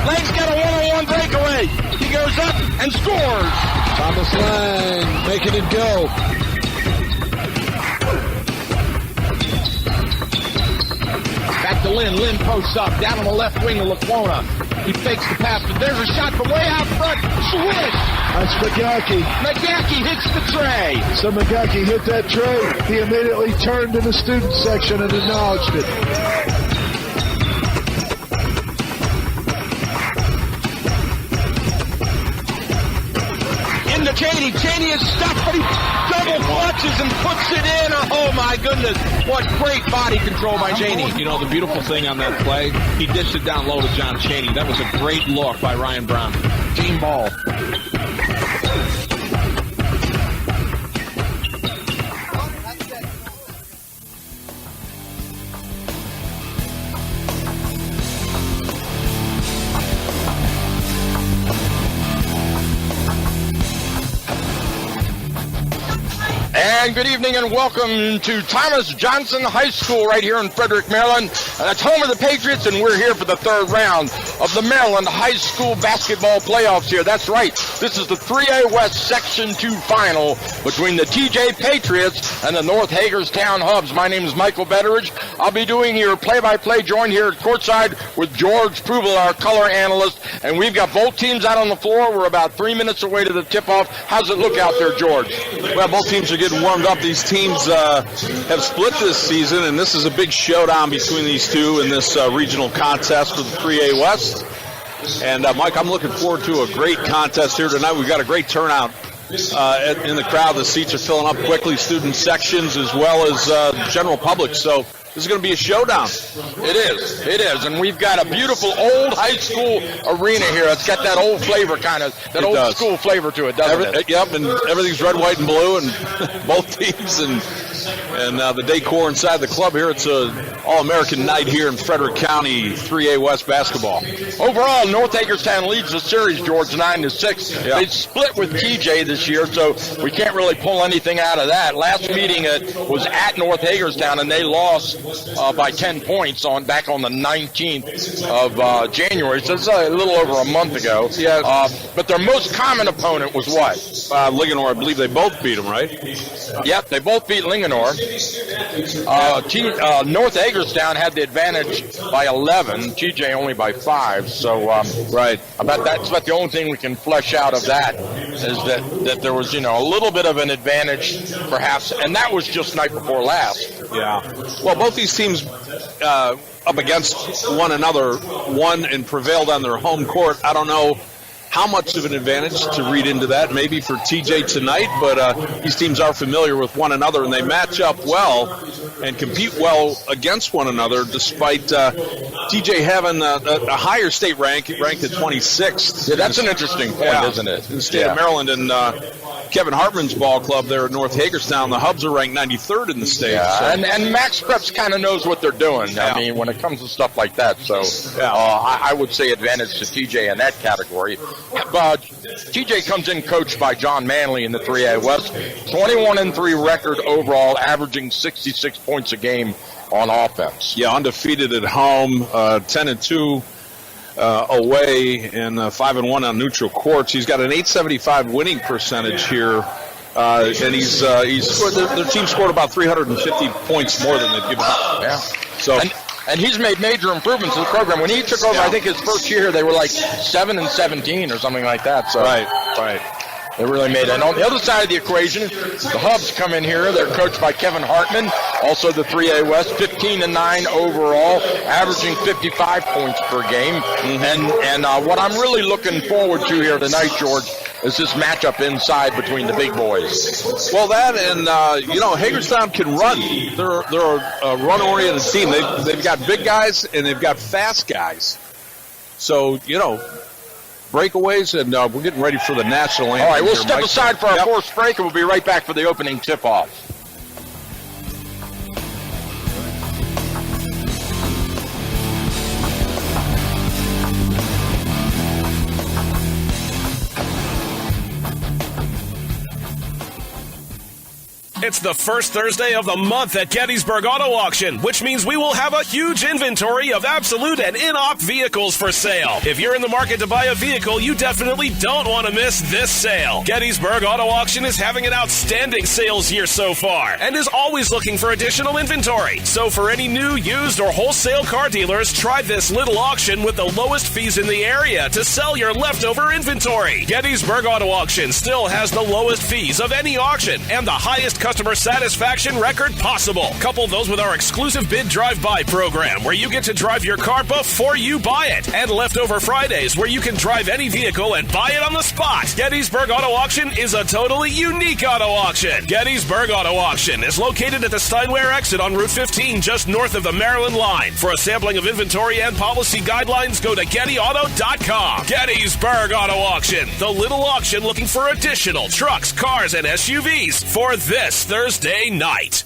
Lang's got a one-on-one breakaway. He goes up and scores. Thomas Lang making it go. Back to Lynn. Lynn posts up. Down on the left wing of Laquona. He fakes the pass, but there's a shot from way out front. Swish! That's McGackey. McGackey hits the tray. So McGackey hit that tray. He immediately turned to the student section and acknowledged it. Into Cheney. Cheney is stuck, but he double clutches and puts it in. Oh, my goodness. What great body control by Cheney. You know, the beautiful thing on that play, he dished it down low to John Cheney. That was a great look by Ryan Brown. Team ball. And good evening and welcome to Thomas Johnson High School right here in Frederick, Maryland. That's home of the Patriots, and we're here for the third round of the Maryland High School basketball playoffs here. That's right. This is the 3A West Section 2 final between the TJ Patriots and the North Hagerstown Hubs. My name is Michael Betteridge. I'll be doing your play-by-play, joined here at courtside with George Pruble, our color analyst. And we've got both teams out on the floor. We're about 3 minutes away to the tip-off. How's it look out there, George? Well, both teams are getting warmed up. These teams have split this season, and this is a big showdown between these two in this regional contest for the 3A West. And, Mike, I'm looking forward to a great contest here tonight. We've got a great turnout in the crowd. The seats are filling up quickly, student sections as well as general public. So this is going to be a showdown. It is, and we've got a beautiful old high school arena here. It's got that old flavor old school flavor to it, doesn't it? Yep, and everything's red, white, and blue, and both teams, and the decor inside the club here. It's an all-American night here in Frederick County 3A West basketball. Overall, North Hagerstown leads the series, George, 9-6. Yeah. They split with TJ this year, so we can't really pull anything out of that. Last meeting was at North Hagerstown, and they lost by 10 points back on the 19th of January, so it's a little over a month ago. Yeah. But their most common opponent was what? Linganore. I believe they both beat them, right? Yep, they both beat Linganore. North Hagerstown had the advantage by 11, TJ only by 5, so right. That's about the only thing we can flesh out of that is that there was, a little bit of an advantage perhaps, and that was just night before last. Yeah. Well, both these teams up against one another won and prevailed on their home court. I don't know how much of an advantage to read into that, maybe for TJ tonight, but these teams are familiar with one another, and they match up well and compete well against one another, despite TJ having a higher state rank, ranked at 26th. Yeah, that's an interesting point, isn't it? In the state of Maryland, and Kevin Hartman's ball club there at North Hagerstown, the Hubs are ranked 93rd in the state. Yeah, so. and Max Preps kind of knows what they're doing. Yeah. I mean, when it comes to stuff like that. So I would say advantage to TJ in that category. But TJ comes in coached by John Manley in the 3A West. 21-3 record overall, averaging 66 points a game on offense. Yeah, undefeated at home, 10-2. Away and 5-1 on neutral courts. He's got an .875 winning percentage here, and he's scored, their team scored about 350 points more than they've given up. Yeah. So. And he's made major improvements to the program. When he took over, I think his first year they were like 7-17 or something like that. So Right. They really made it. And on the other side of the equation, the Hubs come in here. They're coached by Kevin Hartman, also the 3A West, 15-9 overall, averaging 55 points per game. And what I'm really looking forward to here tonight, George, is this matchup inside between the big boys. Well, that and Hagerstown can run. They're a run-oriented team. They've got big guys and they've got fast guys. So breakaways, and we're getting ready for the national anthem. All right, we'll here, step Mike. aside for our fourth break, and we'll be right back for the opening tip-off. It's the first Thursday of the month at Gettysburg Auto Auction, which means we will have a huge inventory of absolute and in-op vehicles for sale. If you're in the market to buy a vehicle, you definitely don't want to miss this sale. Gettysburg Auto Auction is having an outstanding sales year so far and is always looking for additional inventory. So for any new, used, or wholesale car dealers, try this little auction with the lowest fees in the area to sell your leftover inventory. Gettysburg Auto Auction still has the lowest fees of any auction and the highest customer satisfaction record possible. Couple those with our exclusive bid drive-by program, where you get to drive your car before you buy it, and Leftover Fridays, where you can drive any vehicle and buy it on the spot. Gettysburg Auto Auction is a totally unique auto auction. Gettysburg Auto Auction is located at the Steinway exit on Route 15, just north of the Maryland line. For a sampling of inventory and policy guidelines, go to gettyauto.com. Gettysburg Auto Auction, the little auction looking for additional trucks, cars, and SUVs for this Thursday night.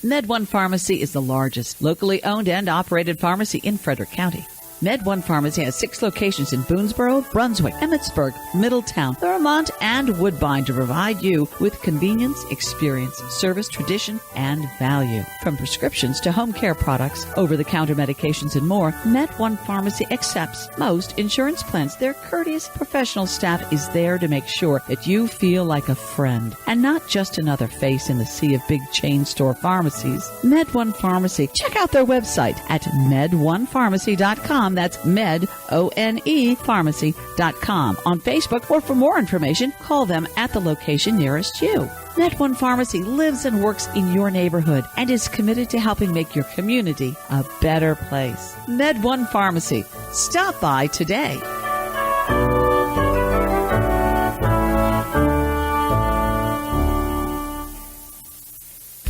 MedOne Pharmacy is the largest locally owned and operated pharmacy in Frederick County. MedOne Pharmacy has 6 locations in Boonesboro, Brunswick, Emmitsburg, Middletown, Thurmont, and Woodbine to provide you with convenience, experience, service, tradition, and value. From prescriptions to home care products, over-the-counter medications, and more, MedOne Pharmacy accepts most insurance plans. Their courteous professional staff is there to make sure that you feel like a friend and not just another face in the sea of big chain store pharmacies. MedOne Pharmacy. Check out their website at medonepharmacy.com. That's MedOne Pharmacy.com. On Facebook, or for more information, call them at the location nearest you. MedOne Pharmacy lives and works in your neighborhood and is committed to helping make your community a better place. MedOne Pharmacy. Stop by today.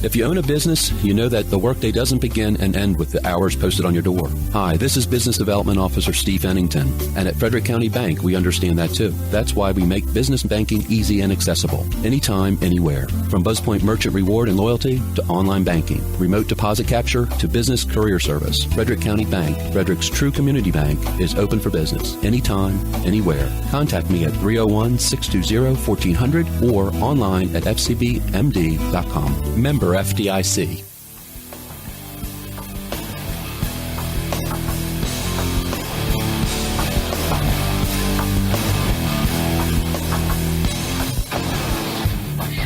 If you own a business, you know that the workday doesn't begin and end with the hours posted on your door. Hi, this is Business Development Officer Steve Ennington, and at Frederick County Bank, we understand that too. That's why we make business banking easy and accessible, anytime, anywhere. From BuzzPoint Merchant Reward and Loyalty to online banking, remote deposit capture to business courier service, Frederick County Bank, Frederick's true community bank, is open for business, anytime, anywhere. Contact me at 301-620-1400 or online at fcbmd.com. Member FDIC.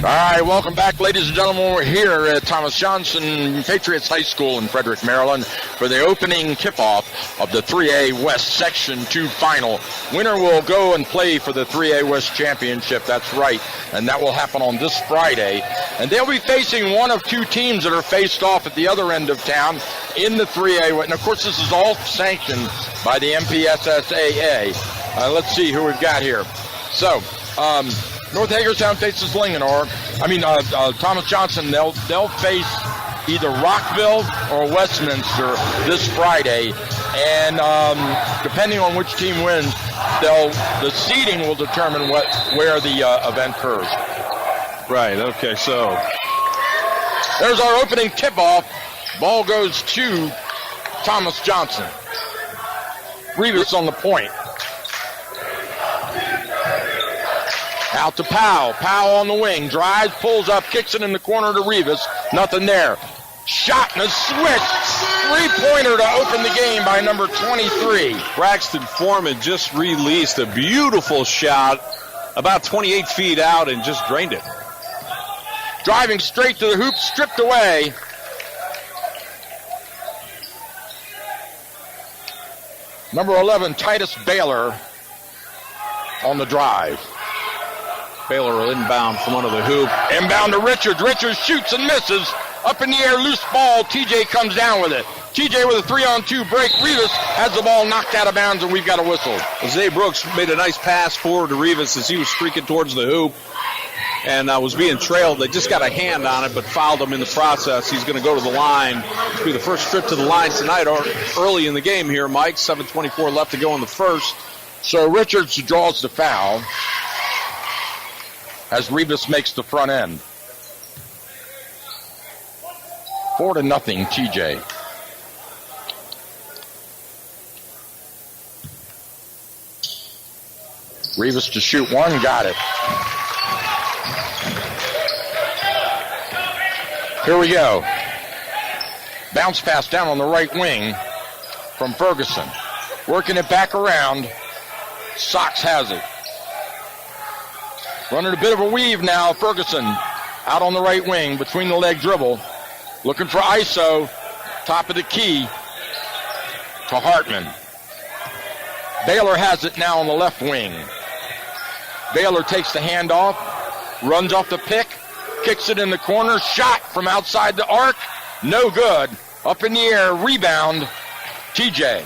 All right, welcome back, ladies and gentlemen. We're here at Thomas Johnson Patriots High School in Frederick, Maryland, for the opening tip-off of the 3A West Section 2 final. Winner will go and play for the 3A West Championship. That's right, and that will happen on this Friday. And they'll be facing one of 2 teams that are faced off at the other end of town in the 3A. And, of course, this is all sanctioned by the MPSSAA. Let's see who we've got here. So, North Hagerstown faces Thomas Johnson. They'll face either Rockville or Westminster this Friday, and depending on which team wins, the seeding will determine where the event occurs. Right. Okay. So there's our opening tip-off. Ball goes to Thomas Johnson. Rivas on the point. Out to Powell. Powell on the wing. Drives, pulls up, kicks it in the corner to Rivas. Nothing there. Shot and a switch. Three-pointer to open the game by number 23. Braxton Foreman just released a beautiful shot about 28 feet out and just drained it. Driving straight to the hoop, stripped away. Number 11, Titus Baylor on the drive. Baylor will inbound from under the hoop. Inbound to Richards. Richards shoots and misses. Up in the air, loose ball. TJ comes down with it. TJ with a 3-on-2 break. Rivas has the ball knocked out of bounds, and we've got a whistle. Zay Brooks made a nice pass forward to Rivas as he was streaking towards the hoop and was being trailed. They just got a hand on it, but fouled him in the process. He's going to go to the line. It'll be the first trip to the line tonight, or early in the game here, Mike. 7:24 left to go in the first. So Richards draws the foul as Rivas makes the front end. 4-0, TJ. Rivas to shoot one, got it. Here we go. Bounce pass down on the right wing from Ferguson. Working it back around. Sox has it. Running a bit of a weave now. Ferguson out on the right wing between the leg dribble. Looking for ISO. Top of the key to Hartman. Baylor has it now on the left wing. Baylor takes the handoff. Runs off the pick. Kicks it in the corner. Shot from outside the arc. No good. Up in the air. Rebound. TJ.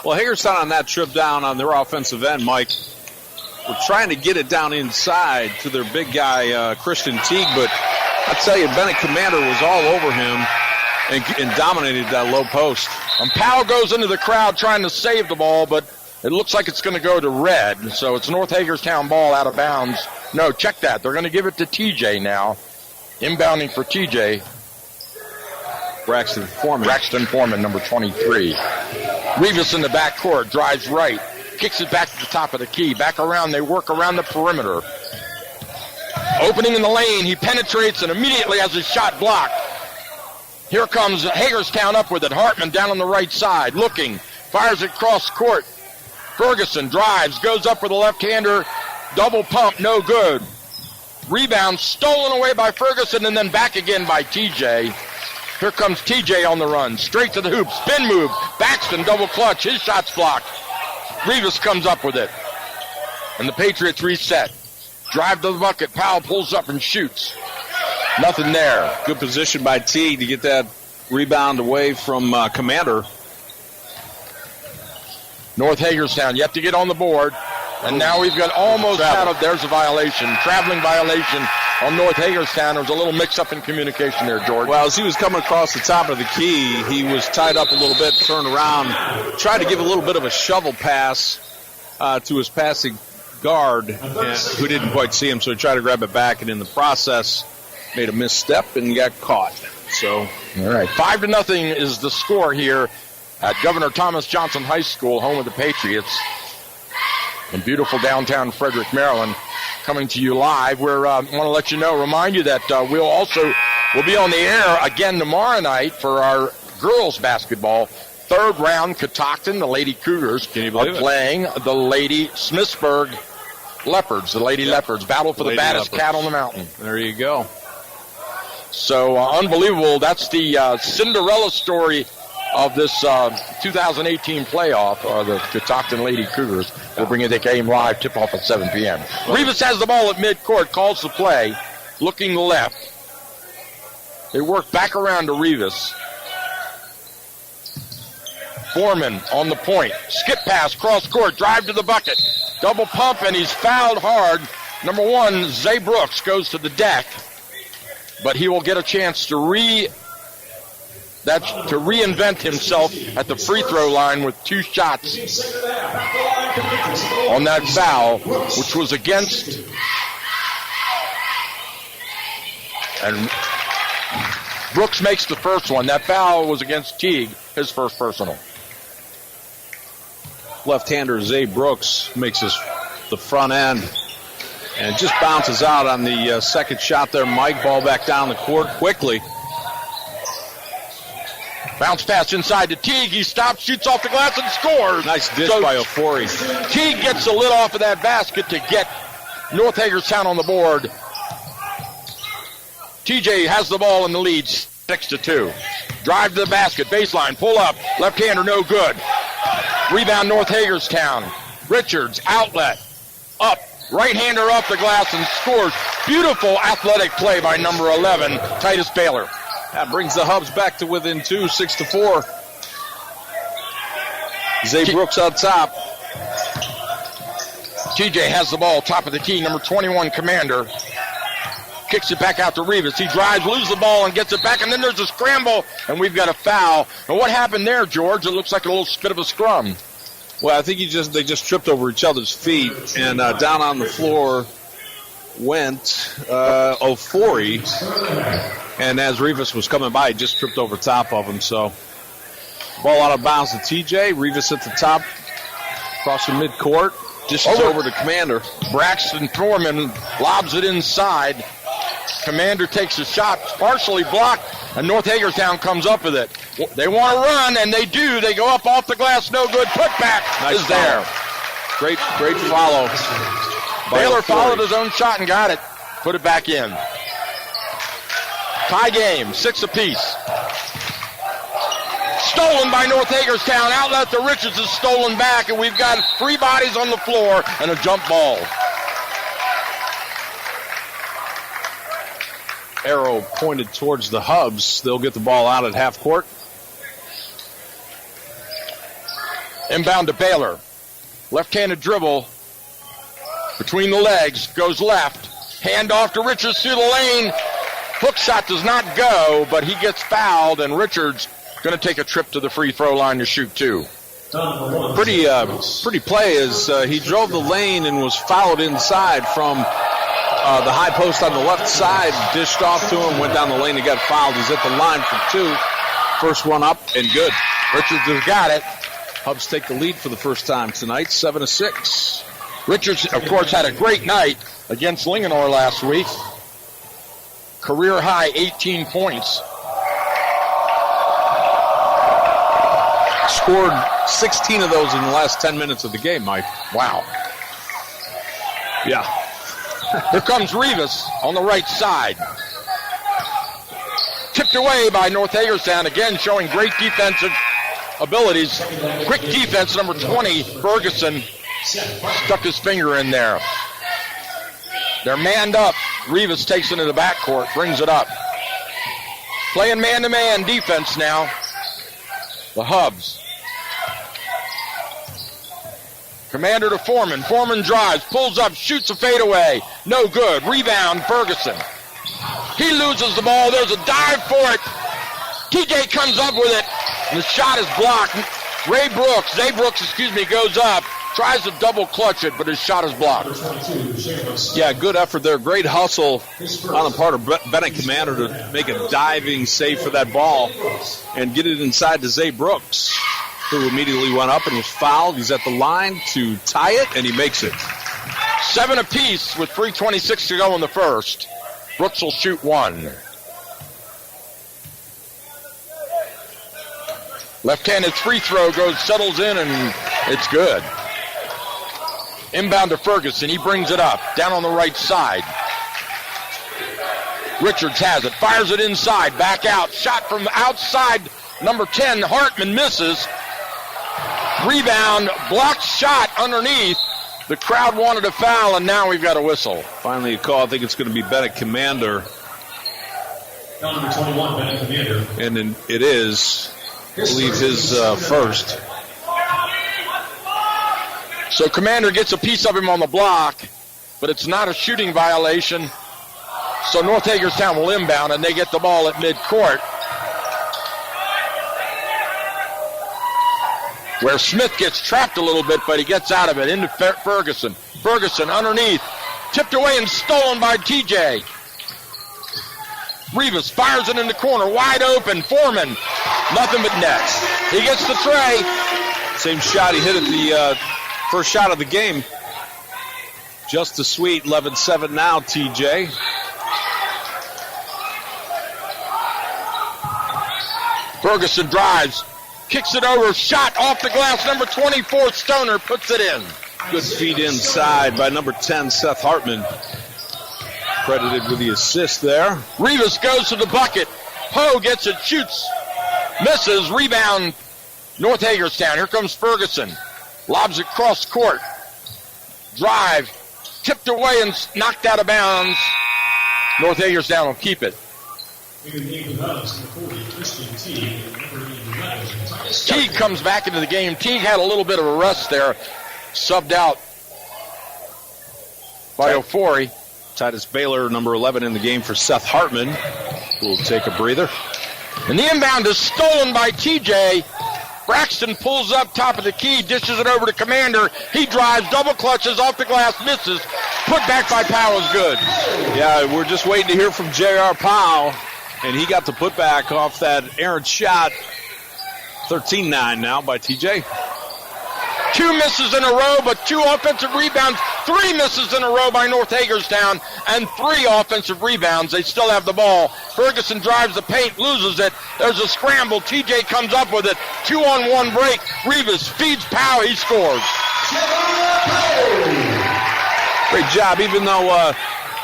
Well, Hagerstown on that trip down on their offensive end, Mike, we're trying to get it down inside to their big guy, Christian Teague, but I tell you, Bennett Commander was all over him and dominated that low post. And Powell goes into the crowd trying to save the ball, but it looks like it's going to go to red. So it's North Hagerstown ball out of bounds. No, check that. They're going to give it to TJ now. Inbounding for TJ. Braxton Foreman, number 23. Rivas in the back court, drives right. Kicks it back to the top of the key. Back around, they work around the perimeter. Opening in the lane, he penetrates and immediately has his shot blocked. Here comes Hagerstown up with it. Hartman down on the right side, looking. Fires it cross court. Ferguson drives, goes up with a left-hander. Double pump, no good. Rebound stolen away by Ferguson and then back again by TJ. Here comes TJ on the run. Straight to the hoop. Spin move. Baxton double clutch. His shot's blocked. Rivas comes up with it. And the Patriots reset. Drive to the bucket. Powell pulls up and shoots. Nothing there. Good position by Teague to get that rebound away from Commander. North Hagerstown yet to get on the board. And now we've got almost out of, there's a violation. Traveling violation on North Hagerstown. There was a little mix-up in communication there, George. Well, as he was coming across the top of the key, he was tied up a little bit, turned around, tried to give a little bit of a shovel pass to his passing guard, who didn't quite see him, so he tried to grab it back, and in the process, made a misstep and got caught. So, all right, 5-0 is the score here at Governor Thomas Johnson High School, home of the Patriots, in beautiful downtown Frederick, Maryland. Coming to you live. We want to let you know, remind you that we'll be on the air again tomorrow night for our girls basketball. Third round, Catoctin, the Lady Cougars, are playing the Lady Smithsburg Leopards, the Lady Leopards. Battle for the baddest cat on the mountain. There you go. So unbelievable. That's the Cinderella story of this 2018 playoff, the Catoctin Lady Cougars. We'll bring you the game live, tip-off at 7 p.m. Rivas has the ball at midcourt, calls the play, looking left. They work back around to Rivas. Foreman on the point. Skip pass, cross court, drive to the bucket. Double pump, and he's fouled hard. Number 1, Zay Brooks, goes to the deck. But he will get a chance to reinvent himself at the free throw line with 2 shots on that foul, which was against, and Brooks makes the first one. That foul was against Teague, his first personal. Left-hander Zay Brooks makes the front end and just bounces out on the second shot there. Mike, ball back down the court quickly. Bounce pass inside to Teague. He stops, shoots off the glass, and scores. Nice dish by Ofori. Teague gets the lid off of that basket to get North Hagerstown on the board. TJ has the ball in the lead, 6-2. Drive to the basket, baseline, pull up. Left-hander, no good. Rebound, North Hagerstown. Richards, outlet, up. Right-hander off the glass and scores. Beautiful athletic play by number 11, Titus Baylor. That brings the Hubs back to within 2, 6-4. Zay Brooks on top. TJ has the ball, top of the key, number 21, Commander. Kicks it back out to Rivas. He drives, loses the ball, and gets it back, and then there's a scramble, and we've got a foul. And what happened there, George? It looks like a little bit of a scrum. Well, I think they just tripped over each other's feet, and down on the floor went Ofori. And as Rivas was coming by, he just tripped over top of him. So, ball out of bounds to TJ. Rivas at the top, across the midcourt. Dishes over to Commander. Braxton Foreman lobs it inside. Commander takes a shot, partially blocked, and North Hagerstown comes up with it. They want to run, and they do. They go up off the glass, no good. Putback is there. Great follow. Baylor followed his own shot and got it. Put it back in. Tie game, 6 apiece. Stolen by North Hagerstown. Outlet to Richards is stolen back, and we've got 3 bodies on the floor and a jump ball. Arrow pointed towards the Hubs. They'll get the ball out at half court. Inbound to Baylor. Left-handed dribble between the legs. Goes left. Hand off to Richards through the lane. Hook shot does not go, but he gets fouled, and Richards going to take a trip to the free throw line to shoot 2. Pretty play as he drove the lane and was fouled inside from the high post on the left side. Dished off to him, went down the lane and got fouled. He's at the line for 2. First one up and good. Richards has got it. Hubs take the lead for the first time tonight, 7-6. Richards, of course, had a great night against Linganore last week. Career high 18 points. Scored 16 of those in the last 10 minutes of the game, Mike. Wow. Yeah. Here comes Rivas on the right side. Tipped away by North Hagerstown, again showing great defensive abilities. Quick defense, number 20, Ferguson, stuck his finger in there. They're manned up. Rivas takes it into the backcourt, brings it up. Playing man-to-man defense now. The Hubs. Commander to Foreman. Foreman drives, pulls up, shoots a fadeaway. No good. Rebound, Ferguson. He loses the ball. There's a dive for it. TJ comes up with it, and the shot is blocked. Zay Brooks, goes up. Tries to double clutch it, but his shot is blocked. Yeah, good effort there. Great hustle on the part of Bennett Commander to make a diving save for that ball and get it inside to Zay Brooks, who immediately went up and was fouled. He's at the line to tie it, and he makes it. 7 apiece with 3:26 to go in the first. Brooks will shoot 1. Left-handed free throw settles in, and it's good. Inbound to Ferguson. He brings it up. Down on the right side. Richards has it. Fires it inside. Back out. Shot from outside. Number 10, Hartman misses. Rebound. Blocked shot underneath. The crowd wanted a foul, and now we've got a whistle. Finally a call. I think it's going to be Bennett Commander. Number 21, Bennett Commander. And then it is, I believe, his first. So Commander gets a piece of him on the block, but it's not a shooting violation. So North Hagerstown will inbound, and they get the ball at midcourt, where Smith gets trapped a little bit, but he gets out of it into Ferguson. Ferguson underneath, tipped away and stolen by TJ. Rivas fires it in the corner, wide open. Foreman, nothing but nets. He gets the tray. Same shot he hit at the first shot of the game. Just a sweet 11-7 now, TJ. Ferguson drives, kicks it over, shot off the glass. Number 24, Stoner, puts it in. Good feed inside by number 10, Seth Hartman. Credited with the assist there. Rivas goes to the bucket. Poe gets it, shoots, misses, rebound, North Hagerstown. Here comes Ferguson. Lobs it cross court. Drive, tipped away and knocked out of bounds. North Hagerstown will keep it. Teague comes back into the game. Teague had a little bit of a rest there. Subbed out by Ofori. Titus Baylor, number 11 in the game for Seth Hartman, who will take a breather. And the inbound is stolen by TJ. Braxton pulls up top of the key, dishes it over to Commander. He drives, double clutches off the glass, misses. Put back by Powell is good. Yeah, we're just waiting to hear from J.R. Powell, and he got the putback off that errant shot. 13-9 now by TJ. 2 misses in a row, but 2 offensive rebounds 3 misses in a row by North Hagerstown, and 3 offensive rebounds. They still have the ball. Ferguson drives the paint, loses it. There's a scramble. TJ comes up with it. 2-on-1 break. Rivas feeds Powell. He scores. Great job. Even though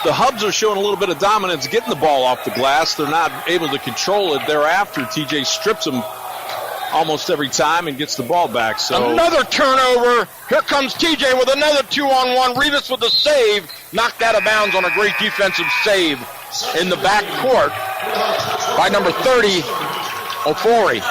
the Hubs are showing a little bit of dominance getting the ball off the glass, they're not able to control it. Thereafter, TJ strips them almost every time and gets the ball back. So another turnover. Here comes TJ with another 2-on-1. Rivas with the save. Knocked out of bounds on a great defensive save in the back court by number 30, Ofori.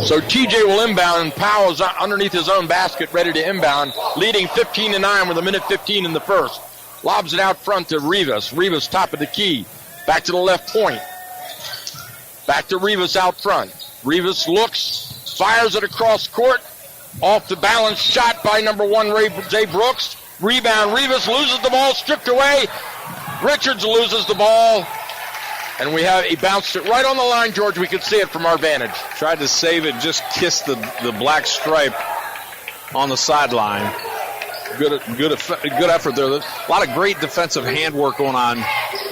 So TJ will inbound, and Powell's underneath his own basket, ready to inbound, leading 15-9 with 1:15 in the first. Lobs it out front to Rivas. Rivas top of the key. Back to the left point. Back to Rivas out front. Rivas looks, fires it across court. Off the balance shot by number 1, Jay Brooks. Rebound. Rivas loses the ball, stripped away. Richards loses the ball. And he bounced it right on the line, George. We could see it from our vantage. Tried to save it, just kissed the black stripe on the sideline. Good effort there. A lot of great defensive handwork going on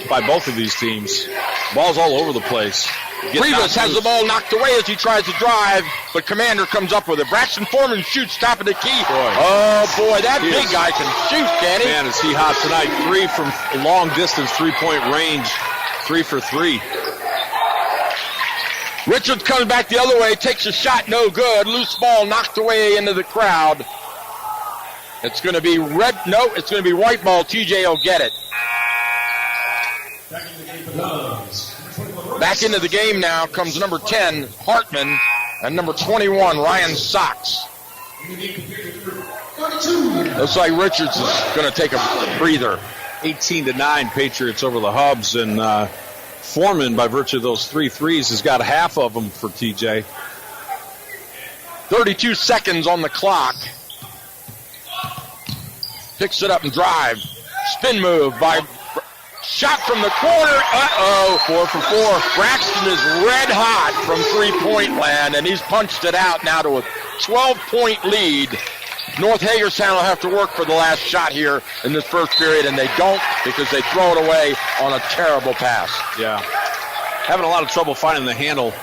by both of these teams. Ball's all over the place. Rivas has the ball knocked away as he tries to drive, but Commander comes up with it. Braxton Foreman shoots top of the key. Oh, boy, that big guy can shoot, can he? Man, is he hot tonight. 3 from long distance, 3-point range. 3 for 3. Richards comes back the other way, takes a shot, no good. Loose ball knocked away into the crowd. It's going to be red. No, it's going to be white ball. TJ will get it. Back into the game now comes number 10, Hartman, and number 21, Ryan Sox. Looks like Richards is going to take a breather. 18-9 Patriots over the Hubs, and Foreman, by virtue of those 3 threes, has got half of them for TJ. 32 seconds on the clock. Picks it up and drive. Spin move by shot from the corner. 4 for 4. Braxton is red hot from 3-point land, and he's punched it out now to a 12-point lead. North Hagerstown will have to work for the last shot here in this first period, and they don't because they throw it away on a terrible pass. Yeah. Having a lot of trouble finding the handle.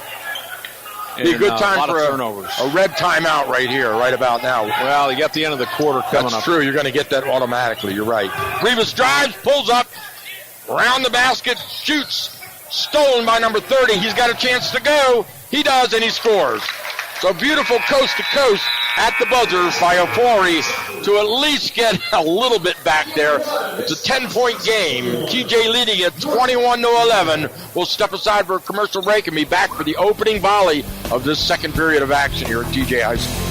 Be a good time for turnovers. A red timeout right here, right about now. Well, you got the end of the quarter coming up. That's true. You're going to get that automatically. You're right. Rivas drives, pulls up, around the basket, shoots. Stolen by number 30. He's got a chance to go. He does, and he scores. So beautiful coast to coast at the buzzer by Ofori to at least get a little bit back there. It's a 10-point game. TJ leading at 21-11. We'll step aside for a commercial break and be back for the opening volley of this second period of action here at TJ High School.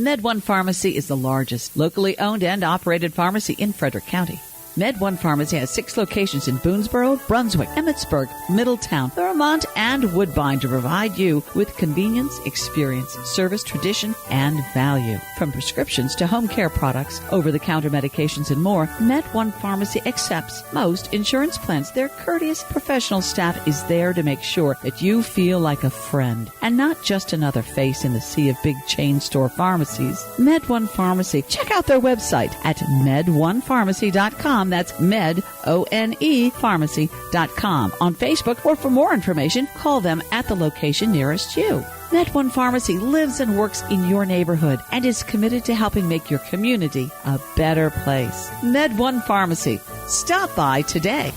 Med1 Pharmacy is the largest locally owned and operated pharmacy in Frederick County. Med1 Pharmacy has 6 locations in Boonesboro, Brunswick, Emmitsburg, Middletown, Thurmont, and Woodbine to provide you with convenience, experience, service, tradition, and value. From prescriptions to home care products, over-the-counter medications, and more, Med1 Pharmacy accepts most insurance plans. Their courteous professional staff is there to make sure that you feel like a friend and not just another face in the sea of big chain store pharmacies. Med1 Pharmacy. Check out their website at med1pharmacy.com. That's med-O-N-E pharmacy.com. On Facebook, or for more information, call them at the location nearest you. Med1 Pharmacy lives and works in your neighborhood and is committed to helping make your community a better place. Med1 Pharmacy. Stop by today.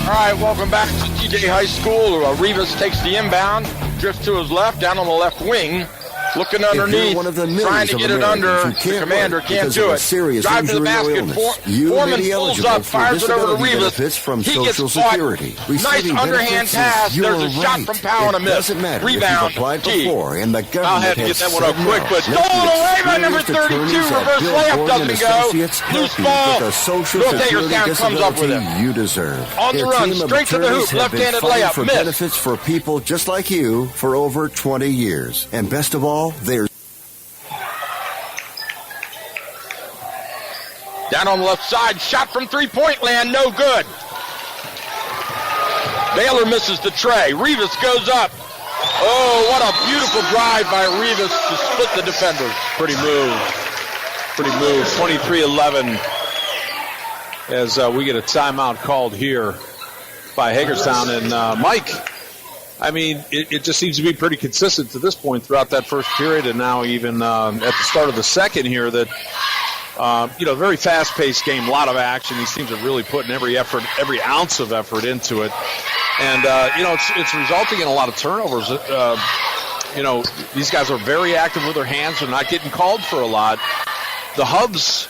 All right, welcome back to TJ High School. Rivas takes the inbound, drifts to his left, down on the left wing. Looking underneath, trying to get it under. The Commander can't do it. Drive to the basket. Foreman pulls up, fires it over to Rivas. He gets caught. Nice underhand pass. There's a shot from Powell and a miss. Rebound. I'll have to get that one up quick, but stolen away by number 32. Reverse layup doesn't go. Loose ball. North Hagerstown comes up with it. You deserve. On the run, straight to the hoop. Left-handed layup. For miss. Benefits for people just like you for over 20 years. And best of all, there's down on the left side, shot from three-point land, no good. Baylor misses the tray. Rivas goes up. Oh, what a beautiful drive by Rivas to split the defenders. Pretty move. 23-11 as we get a timeout called here by Hagerstown. And Mike, I mean, it just seems to be pretty consistent to this point throughout that first period, and now even at the start of the second here that, very fast-paced game, a lot of action. These teams are really putting every ounce of effort into it. And, it's resulting in a lot of turnovers. These guys are very active with their hands. They're not getting called for a lot. The Hubs,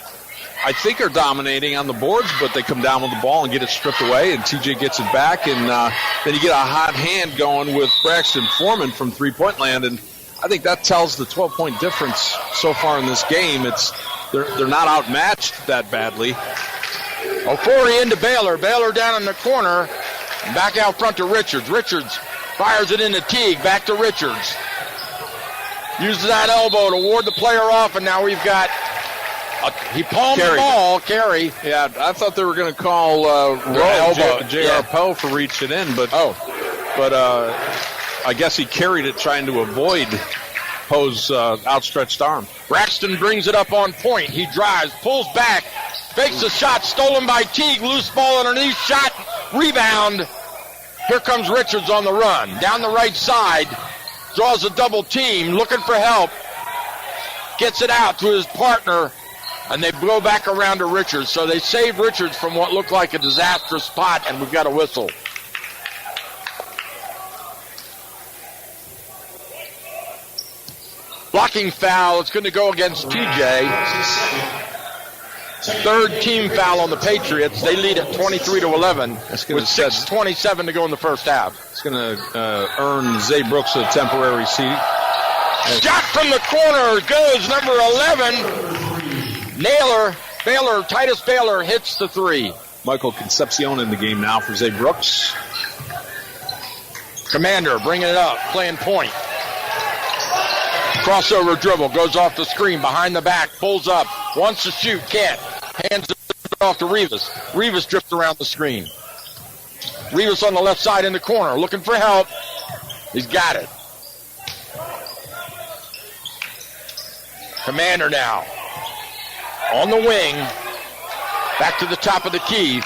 I think, are dominating on the boards, but they come down with the ball and get it stripped away, and TJ gets it back. And then you get a hot hand going with Braxton Foreman from three-point land. And I think that tells the 12-point difference so far in this game. They're not outmatched that badly. Ofori into Baylor. Baylor down in the corner. Back out front to Richards. Richards fires it into Teague. Back to Richards. Uses that elbow to ward the player off, and now we've got he palmed the ball. Carey. Yeah, I thought they were going to call J.R. Poe for reaching in, but I guess he carried it trying to avoid Poe's outstretched arm. Braxton brings it up on point. He drives, pulls back, fakes a shot, stolen by Teague. Loose ball underneath, shot, rebound. Here comes Richards on the run. Down the right side, draws a double team, looking for help. Gets it out to his partner, and they blow back around to Richards. So they save Richards from what looked like a disastrous spot, and we've got a whistle. Blocking foul. It's going to go against TJ. Third team foul on the Patriots. They lead at 23-11 with 6:27 to go in the first half. It's going to earn Zay Brooks a temporary seat. Shot from the corner goes number 11. Titus Baylor hits the three. Michael Concepcion in the game now for Zay Brooks. Commander bringing it up, playing point. Crossover dribble, goes off the screen, behind the back, pulls up, wants to shoot, can't. Hands it off to Rivas. Rivas drifts around the screen. Rivas on the left side in the corner, looking for help. He's got it. Commander now. On the wing. Back to the top of the key.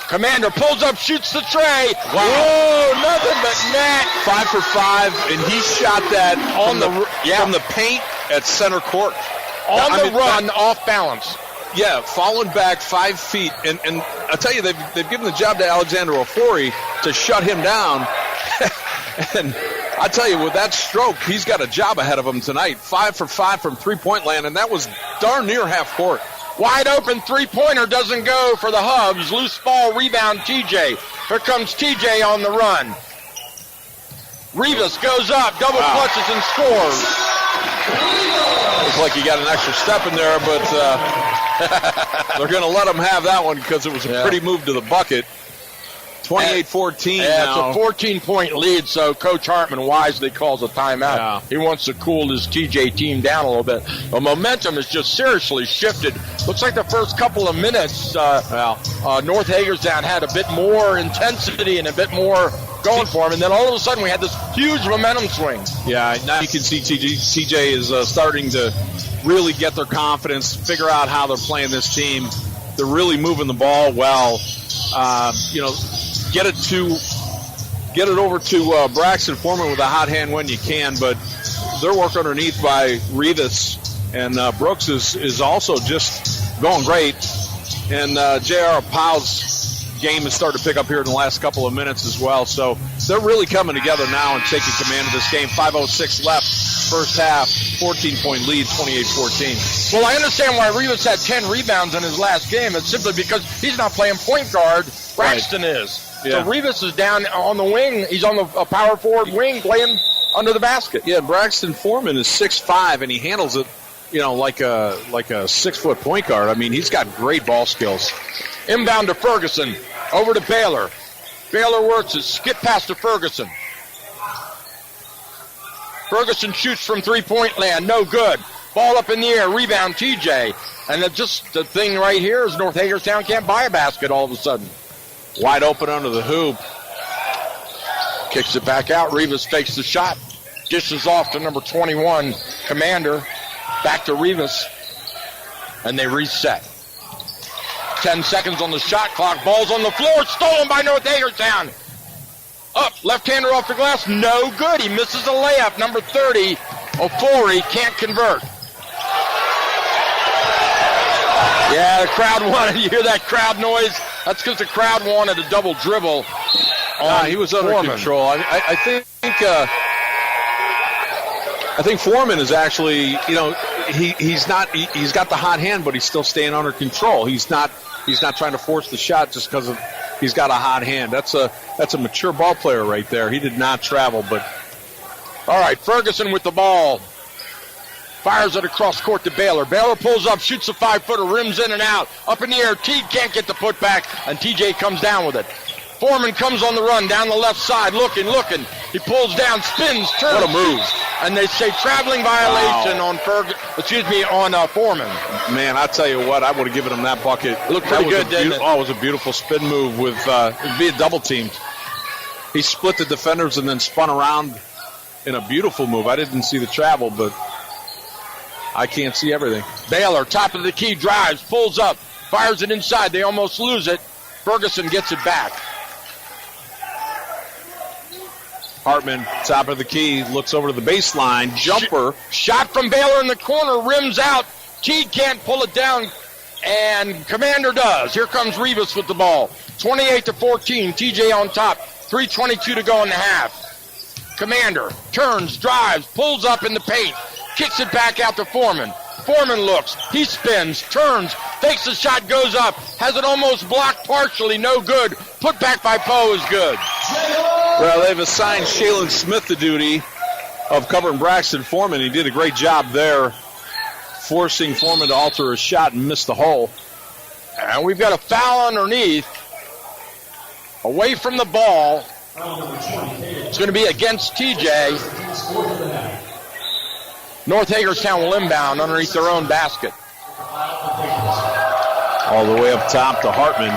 Commander pulls up, shoots the tray. Wow. Whoa, nothing but net. 5 for 5, and he shot that from the paint at center court. Run, off balance. Yeah, falling back 5 feet. And I tell you, they've given the job to Alexander Ofori to shut him down. And I tell you, with that stroke, he's got a job ahead of him tonight. 5 for 5 from three-point land, and that was darn near half court. Wide open three-pointer doesn't go for the Hubs. Loose ball, rebound, TJ. Here comes TJ on the run. Rivas goes up, double clutches and scores. Looks like he got an extra step in there, but they're going to let him have that one because it was a pretty move to the bucket. 28-14 now. It's a 14-point lead, so Coach Hartman wisely calls a timeout. Yeah. He wants to cool his TJ team down a little bit. The momentum has just seriously shifted. Looks like the first couple of minutes, North Hagerstown had a bit more intensity and a bit more going for him, and then all of a sudden we had this huge momentum swing. Yeah, now you can see TJ is starting to really get their confidence, figure out how they're playing this team. They're really moving the ball well. Get it over to Braxton Foreman with a hot hand when you can, but their work underneath by Rivas and Brooks is also just going great. And J.R. Powell's game has started to pick up here in the last couple of minutes as well. So they're really coming together now and taking command of this game. 5:06 left first half, 14-point lead, 28-14. Well, I understand why Rivas had 10 rebounds in his last game. It's simply because he's not playing point guard. Braxton is. Yeah. So Rivas is down on the wing. He's on the power forward wing playing under the basket. Yeah, Braxton Foreman is 6'5", and he handles it, like a 6-foot point guard. I mean, he's got great ball skills. Inbound to Ferguson. Over to Baylor. Baylor works it. Skip pass to Ferguson. Ferguson shoots from three-point land. No good. Ball up in the air. Rebound TJ. And the thing right here is North Hagerstown can't buy a basket all of a sudden. Wide open under the hoop. Kicks it back out. Rivas fakes the shot. Dishes off to number 21, Commander. Back to Rivas. And they reset. 10 seconds on the shot clock. Ball's on the floor. Stolen by North Hagerstown. Up. Left-hander off the glass. No good. He misses a layup. Number 30, Ofori, can't convert. Yeah, the crowd wanted. You hear that crowd noise? That's because the crowd wanted a double dribble. He was under control. I think Foreman is actually, he's got the hot hand, but he's still staying under control. He's not trying to force the shot just because he's got a hot hand. That's a mature ball player right there. He did not travel, but all right, Ferguson with the ball. Fires it across court to Baylor. Baylor pulls up, shoots a 5-footer, rims in and out. Up in the air, Teague can't get the putback, and TJ comes down with it. Foreman comes on the run down the left side, looking. He pulls down, spins, turns. What a move. And they say traveling violation on Foreman. Man, I tell you what, I would have given him that bucket. It looked pretty good, didn't it? Oh, it was a beautiful spin move with being double teamed. He split the defenders and then spun around in a beautiful move. I didn't see the travel, but I can't see everything. Baylor, top of the key, drives, pulls up, fires it inside. They almost lose it. Ferguson gets it back. Hartman, top of the key, looks over to the baseline. Jumper. Shot from Baylor in the corner, rims out. Teague can't pull it down, and Commander does. Here comes Rivas with the ball. 28-14, TJ on top. 3:22 to go in the half. Commander turns, drives, pulls up in the paint. Kicks it back out to Foreman. Foreman looks. He spins, turns, fakes the shot, goes up. Has it almost blocked partially. No good. Put back by Poe is good. Well, they've assigned Shaylen Smith the duty of covering Braxton Foreman. He did a great job there, forcing Foreman to alter his shot and miss the hole. And we've got a foul underneath. Away from the ball. It's going to be against TJ. North Hagerstown will inbound underneath their own basket. All the way up top to Hartman.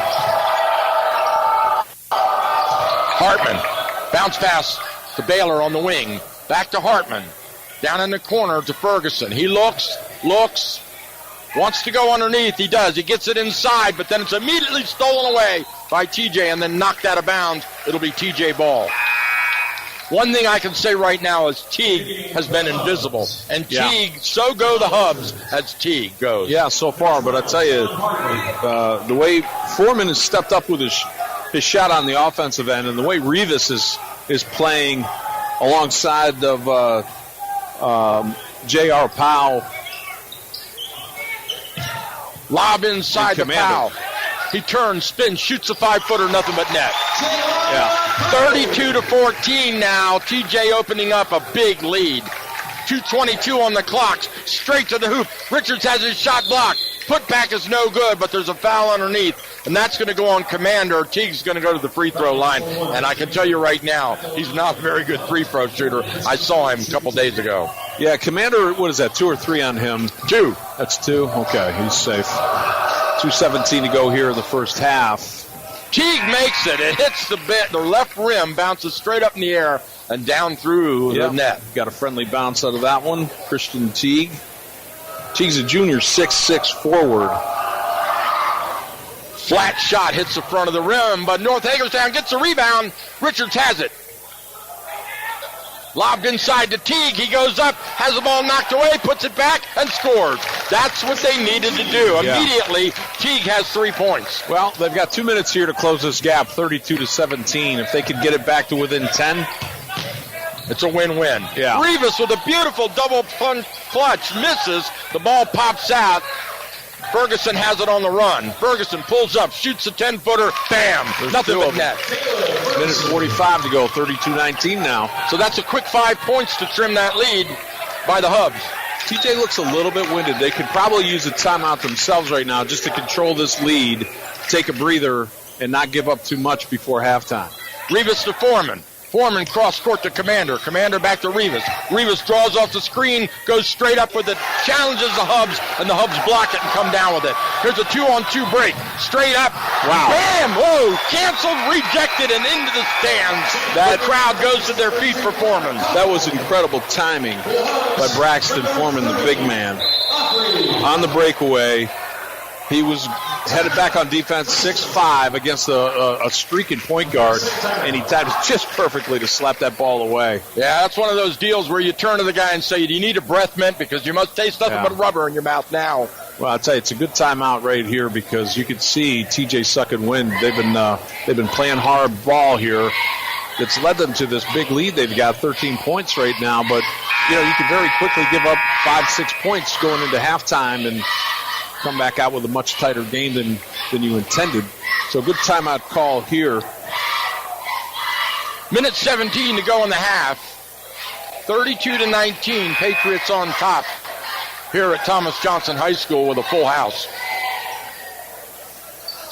Hartman. Bounce pass to Baylor on the wing. Back to Hartman. Down in the corner to Ferguson. He looks, wants to go underneath. He does. He gets it inside, but then it's immediately stolen away by TJ and then knocked out of bounds. It'll be TJ ball. One thing I can say right now is Teague has been invisible. And Teague, so go the Hubs as Teague goes. Yeah, so far. But I tell you, the way Foreman has stepped up with his shot on the offensive end and the way Rivas is playing alongside of J.R. Powell. Lob inside to Powell. He turns, spins, shoots a 5-footer, nothing but net. Yeah. 32-14 now. TJ opening up a big lead. 2:22 on the clock. Straight to the hoop. Richards has his shot blocked. Put back is no good, but there's a foul underneath. And that's going to go on Commander. Teague's going to go to the free throw line. And I can tell you right now, he's not a very good free throw shooter. I saw him a couple days ago. Yeah, Commander, what is that, 2 or 3 on him? 2. That's 2? Okay, he's safe. 2:17 to go here in the first half. Teague makes it. It hits the left rim, bounces straight up in the air and down through the net. Got a friendly bounce out of that one. Christian Teague. Teague's a junior, 6'6" forward. Flat shot hits the front of the rim, but North Hagerstown gets a rebound. Richards has it. Lobbed inside to Teague. He goes up, has the ball knocked away, puts it back, and scores. That's what they needed to do. Immediately, Teague has 3 points. Well, they've got 2 minutes here to close this gap, 32-17. If they could get it back to within 10, it's a win-win. Yeah. Rivas with a beautiful double clutch misses. The ball pops out. Ferguson has it on the run. Ferguson pulls up, shoots a 10-footer. Bam! There's Nothing but net. Minute 45 to go, 32-19 now. So that's a quick 5 points to trim that lead by the Hubs. TJ looks a little bit winded. They could probably use a timeout themselves right now just to control this lead, take a breather, and not give up too much before halftime. Rivas to Foreman. Foreman cross court to Commander. Commander back to Rivas. Rivas draws off the screen, goes straight up with it, challenges the Hubs, and the Hubs block it and come down with it. Here's a 2-on-2 break. Straight up. Wow. Bam! Whoa! Canceled, rejected, and into the stands. The crowd goes to their feet for Foreman. That was incredible timing by Braxton Foreman, the big man. On the breakaway, he was headed back on defense, 6'5", against a streaking point guard, and he timed it just perfectly to slap that ball away. Yeah, that's one of those deals where you turn to the guy and say, do you need a breath mint? Because you must taste nothing but rubber in your mouth now. Well, I'll tell you, it's a good timeout right here because you can see TJ sucking wind. They've been playing hard ball here. It's led them to this big lead. They've got 13 points right now, but you can very quickly give up 5-6 points going into halftime and come back out with a much tighter game than you intended. So good timeout call here. Minute 17 to go in the half. 32-19, Patriots on top here at Thomas Johnson High School with a full house.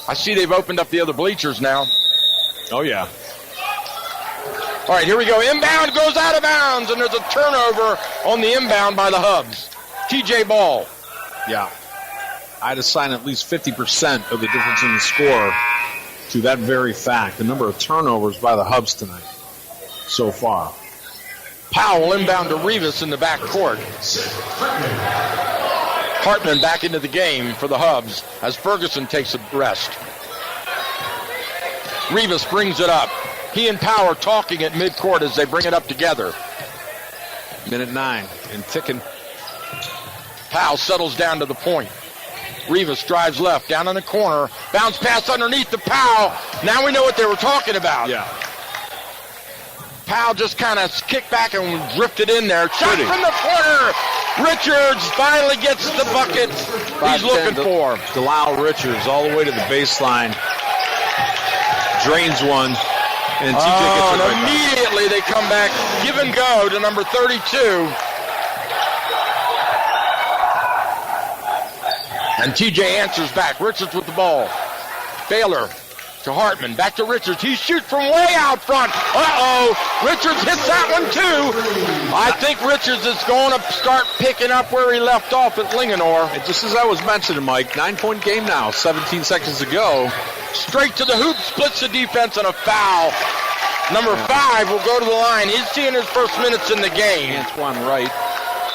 I see they've opened up the other bleachers now. Oh, yeah. All right, here we go. Inbound goes out of bounds, and there's a turnover on the inbound by the Hubs. TJ Ball. Yeah. I'd assign at least 50% of the difference in the score to that very fact, the number of turnovers by the Hubs tonight so far. Powell inbound to Rivas in the back court. Hartman back into the game for the Hubs as Ferguson takes a rest. Rivas brings it up. He and Power talking at midcourt as they bring it up together. Minute 9 and ticking. Powell settles down to the point. Rivas drives left, down in the corner. Bounce pass underneath the Powell. Now we know what they were talking about. Yeah. Powell just kind of kicked back and drifted in there. Shot from the corner. Richards finally gets the bucket he's looking for. Delisle Richards all the way to the baseline. Drains one. And TJ gets it right immediately they come back. Give and go to number 32. And TJ answers back. Richards with the ball. Baylor to Hartman. Back to Richards. He shoots from way out front. Richards hits that one too. I think Richards is going to start picking up where he left off at Linganore. And just as I was mentioning, Mike, 9-point game now, 17 seconds to go. Straight to the hoop, splits the defense, and a foul. Number 5 will go to the line. He's seeing his first minutes in the game. Antoine Wright.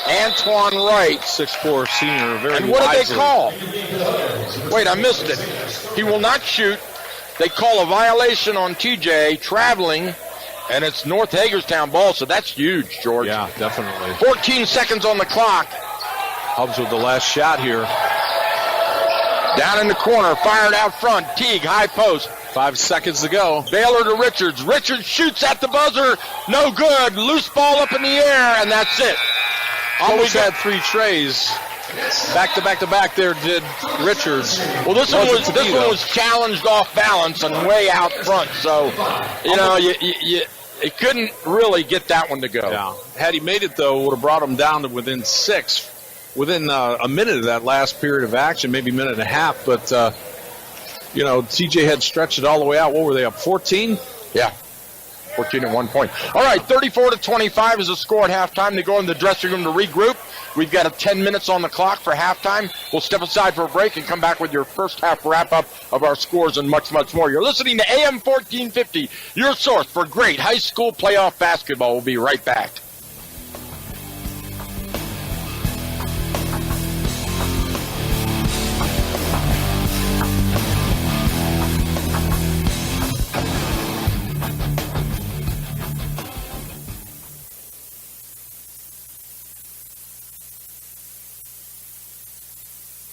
6'4", senior. Very and what did they call? Wait, I missed it. He will not shoot. They call a violation on TJ traveling, and it's North Hagerstown ball, so that's huge, George. Yeah, definitely. 14 seconds on the clock. Hubs with the last shot here. Down in the corner, fired out front. Teague, high post. 5 seconds to go. Baylor to Richards. Richards shoots at the buzzer. No good. Loose ball up in the air, and that's it. Almost had 3 trays. Back to back there did Richards. Well, this one was challenged off balance and way out front. So, it couldn't really get that one to go. Yeah. Had he made it, though, it would have brought him down to within 6. Within a minute of that last period of action, maybe a minute and a half. But, TJ had stretched it all the way out. What were they, up 14? Yeah. 14 at 1 point. All right, 34-25 is the score at halftime. They go in the dressing room to regroup. We've got 10 minutes on the clock for halftime. We'll step aside for a break and come back with your first half wrap-up of our scores and much, much more. You're listening to AM 1450, your source for great high school playoff basketball. We'll be right back.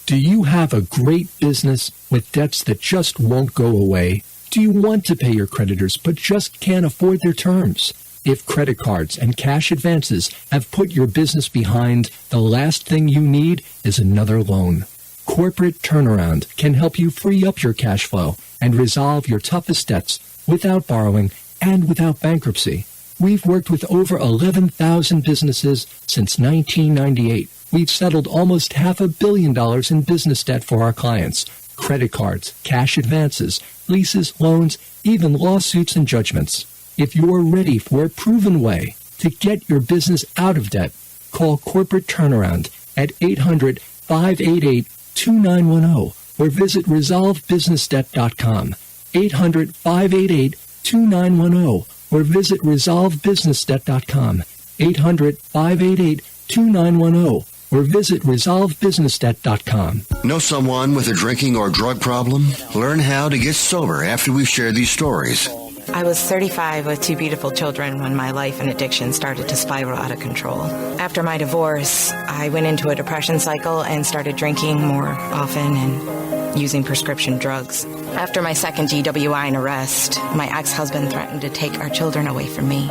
Do you have a great business with debts that just won't go away? Do you want to pay your creditors but just can't afford their terms? If credit cards and cash advances have put your business behind, the last thing you need is another loan. Corporate Turnaround can help you free up your cash flow and resolve your toughest debts without borrowing and without bankruptcy. We've worked with over 11,000 businesses since 1998. We've settled almost $500 million in business debt for our clients. Credit cards, cash advances, leases, loans, even lawsuits and judgments. If you're ready for a proven way to get your business out of debt, call Corporate Turnaround at 800-588-2910 or visit resolvebusinessdebt.com. 800-588-2910 or visit resolvebusinessdebt.com. 800-588-2910 or visit resolvebusinessdebt.com. Know someone with a drinking or drug problem? Learn how to get sober after we share these stories. I was 35 with 2 beautiful children when my life and addiction started to spiral out of control. After my divorce, I went into a depression cycle and started drinking more often and using prescription drugs. After my second DWI and arrest, my ex-husband threatened to take our children away from me.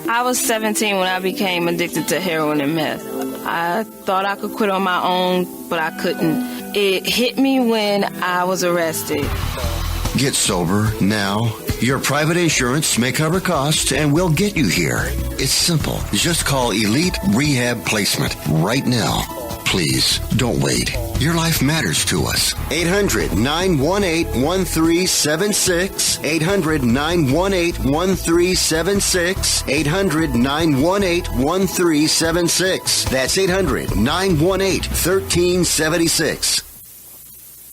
I was 17 when I became addicted to heroin and meth. I thought I could quit on my own, but I couldn't. It hit me when I was arrested. Get sober now. Your private insurance may cover costs and we'll get you here. It's simple. Just call Elite Rehab Placement right now. Please, don't wait. Your life matters to us. 800-918-1376. 800-918-1376. 800-918-1376. That's 800-918-1376.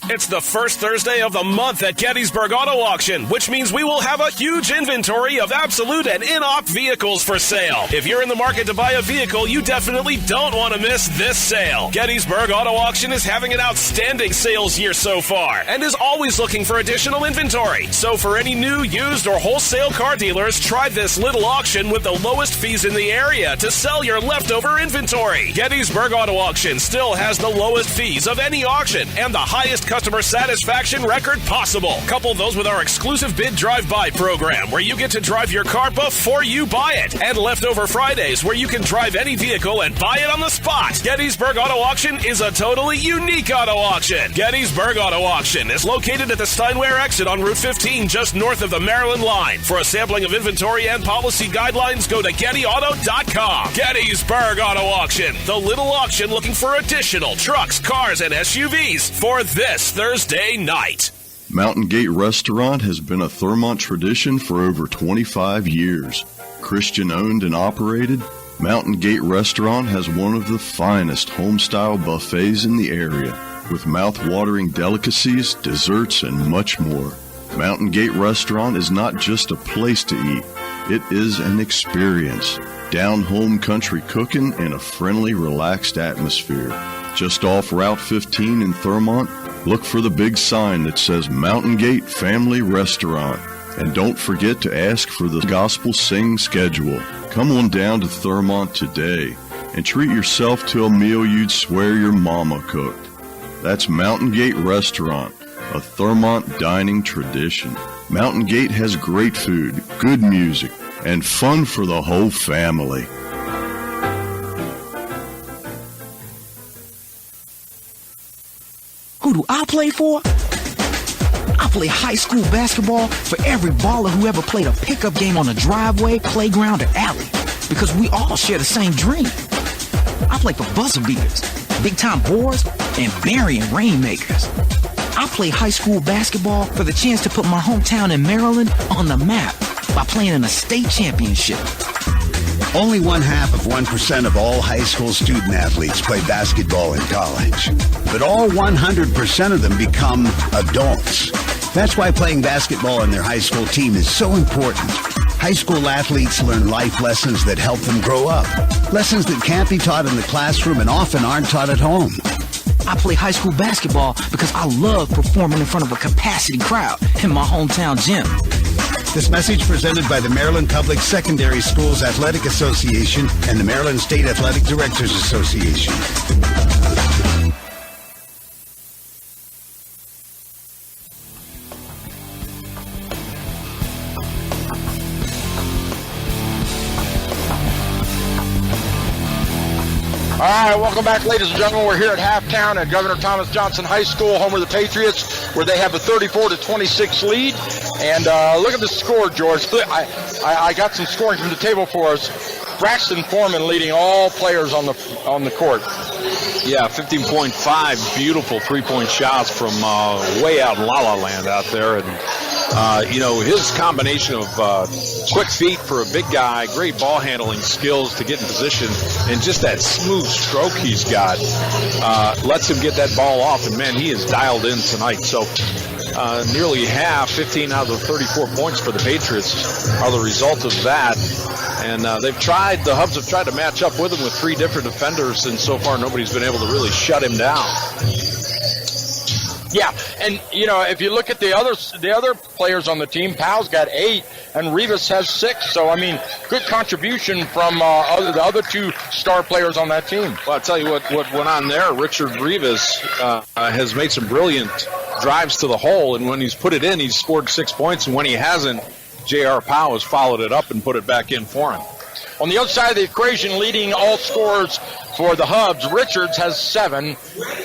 It's the first Thursday of the month at Gettysburg Auto Auction, which means we will have a huge inventory of absolute and in-op vehicles for sale. If you're in the market to buy a vehicle, you definitely don't want to miss this sale. Gettysburg Auto Auction is having an outstanding sales year so far and is always looking for additional inventory. So for any new, used, or wholesale car dealers, try this little auction with the lowest fees in the area to sell your leftover inventory. Gettysburg Auto Auction still has the lowest fees of any auction and the highest customer satisfaction record possible. Couple those with our exclusive bid drive-by program, where you get to drive your car before you buy it, and Leftover Fridays, where you can drive any vehicle and buy it on the spot. Gettysburg Auto Auction is a totally unique auto auction. Gettysburg Auto Auction is located at the Steinway exit on Route 15, just north of the Maryland line. For a sampling of inventory and policy guidelines, go to gettyauto.com. Gettysburg Auto Auction, the little auction looking for additional trucks, cars, and SUVs for this Thursday night. Mountain Gate Restaurant has been a Thurmont tradition for over 25 years. Christian owned and operated, Mountain Gate Restaurant has one of the finest home-style buffets in the area, with mouth-watering delicacies, desserts, and much more. Mountain Gate Restaurant is not just a place to eat, it is an experience. Down-home country cooking in a friendly, relaxed atmosphere. Just off Route 15 in Thurmont, look for the big sign that says Mountain Gate Family Restaurant. And don't forget to ask for the Gospel Sing schedule. Come on down to Thurmont today and treat yourself to a meal you'd swear your mama cooked. That's Mountain Gate Restaurant, a Thurmont dining tradition. Mountain Gate has great food, good music, and fun for the whole family. Who do I play for? I play high school basketball for every baller who ever played a pickup game on a driveway, playground, or alley. Because we all share the same dream. I play for buzzer beaters, big-time boards, and burying rainmakers. I play high school basketball for the chance to put my hometown in Maryland on the map by playing in a state championship. Only 0.5% of all high school student athletes play basketball in college. But all 100% of them become adults. That's why playing basketball on their high school team is so important. High school athletes learn life lessons that help them grow up. Lessons that can't be taught in the classroom and often aren't taught at home. I play high school basketball because I love performing in front of a capacity crowd in my hometown gym. This message presented by the Maryland Public Secondary Schools Athletic Association and the Maryland State Athletic Directors Association. right, welcome back, ladies and gentlemen. We're here at halftime at Governor Thomas Johnson High School, home of the Patriots, where they have a 34-26 lead. And look at the score, George. I got some scoring from the table for us. Braxton Foreman leading all players on the court. Yeah, 15.5 beautiful three-point shots from way out in La La Land out there. And, his combination of quick feet for a big guy, great ball handling skills to get in position, and just that smooth stroke he's got lets him get that ball off. And, man, he is dialed in tonight. So nearly half, 15 out of the 34 points for the Patriots are the result of that. And the Hubs have tried to match up with him with three different defenders, and so far nobody's been able to really shut him down. Yeah, and if you look at the other players on the team, Powell's got 8 and Rivas has 6. So I mean, good contribution from the other two star players on that team. Well, I'll tell you what went on there. Richard Rivas has made some brilliant drives to the hole, and when he's put it in, he's scored 6 points, and when he hasn't, J.R. Powell has followed it up and put it back in for him. On the other side of the equation, leading all scorers for the Hubs, Richards has 7,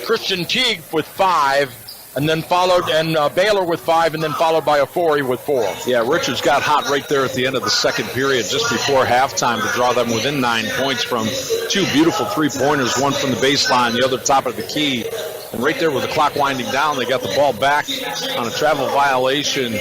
Christian Teague with 5, and then Baylor with 5, and then followed by Ofori with 4. Yeah, Richards got hot right there at the end of the second period, just before halftime, to draw them within 9 points from 2 beautiful three-pointers, one from the baseline, the other top of the key. And right there with the clock winding down, they got the ball back on a travel violation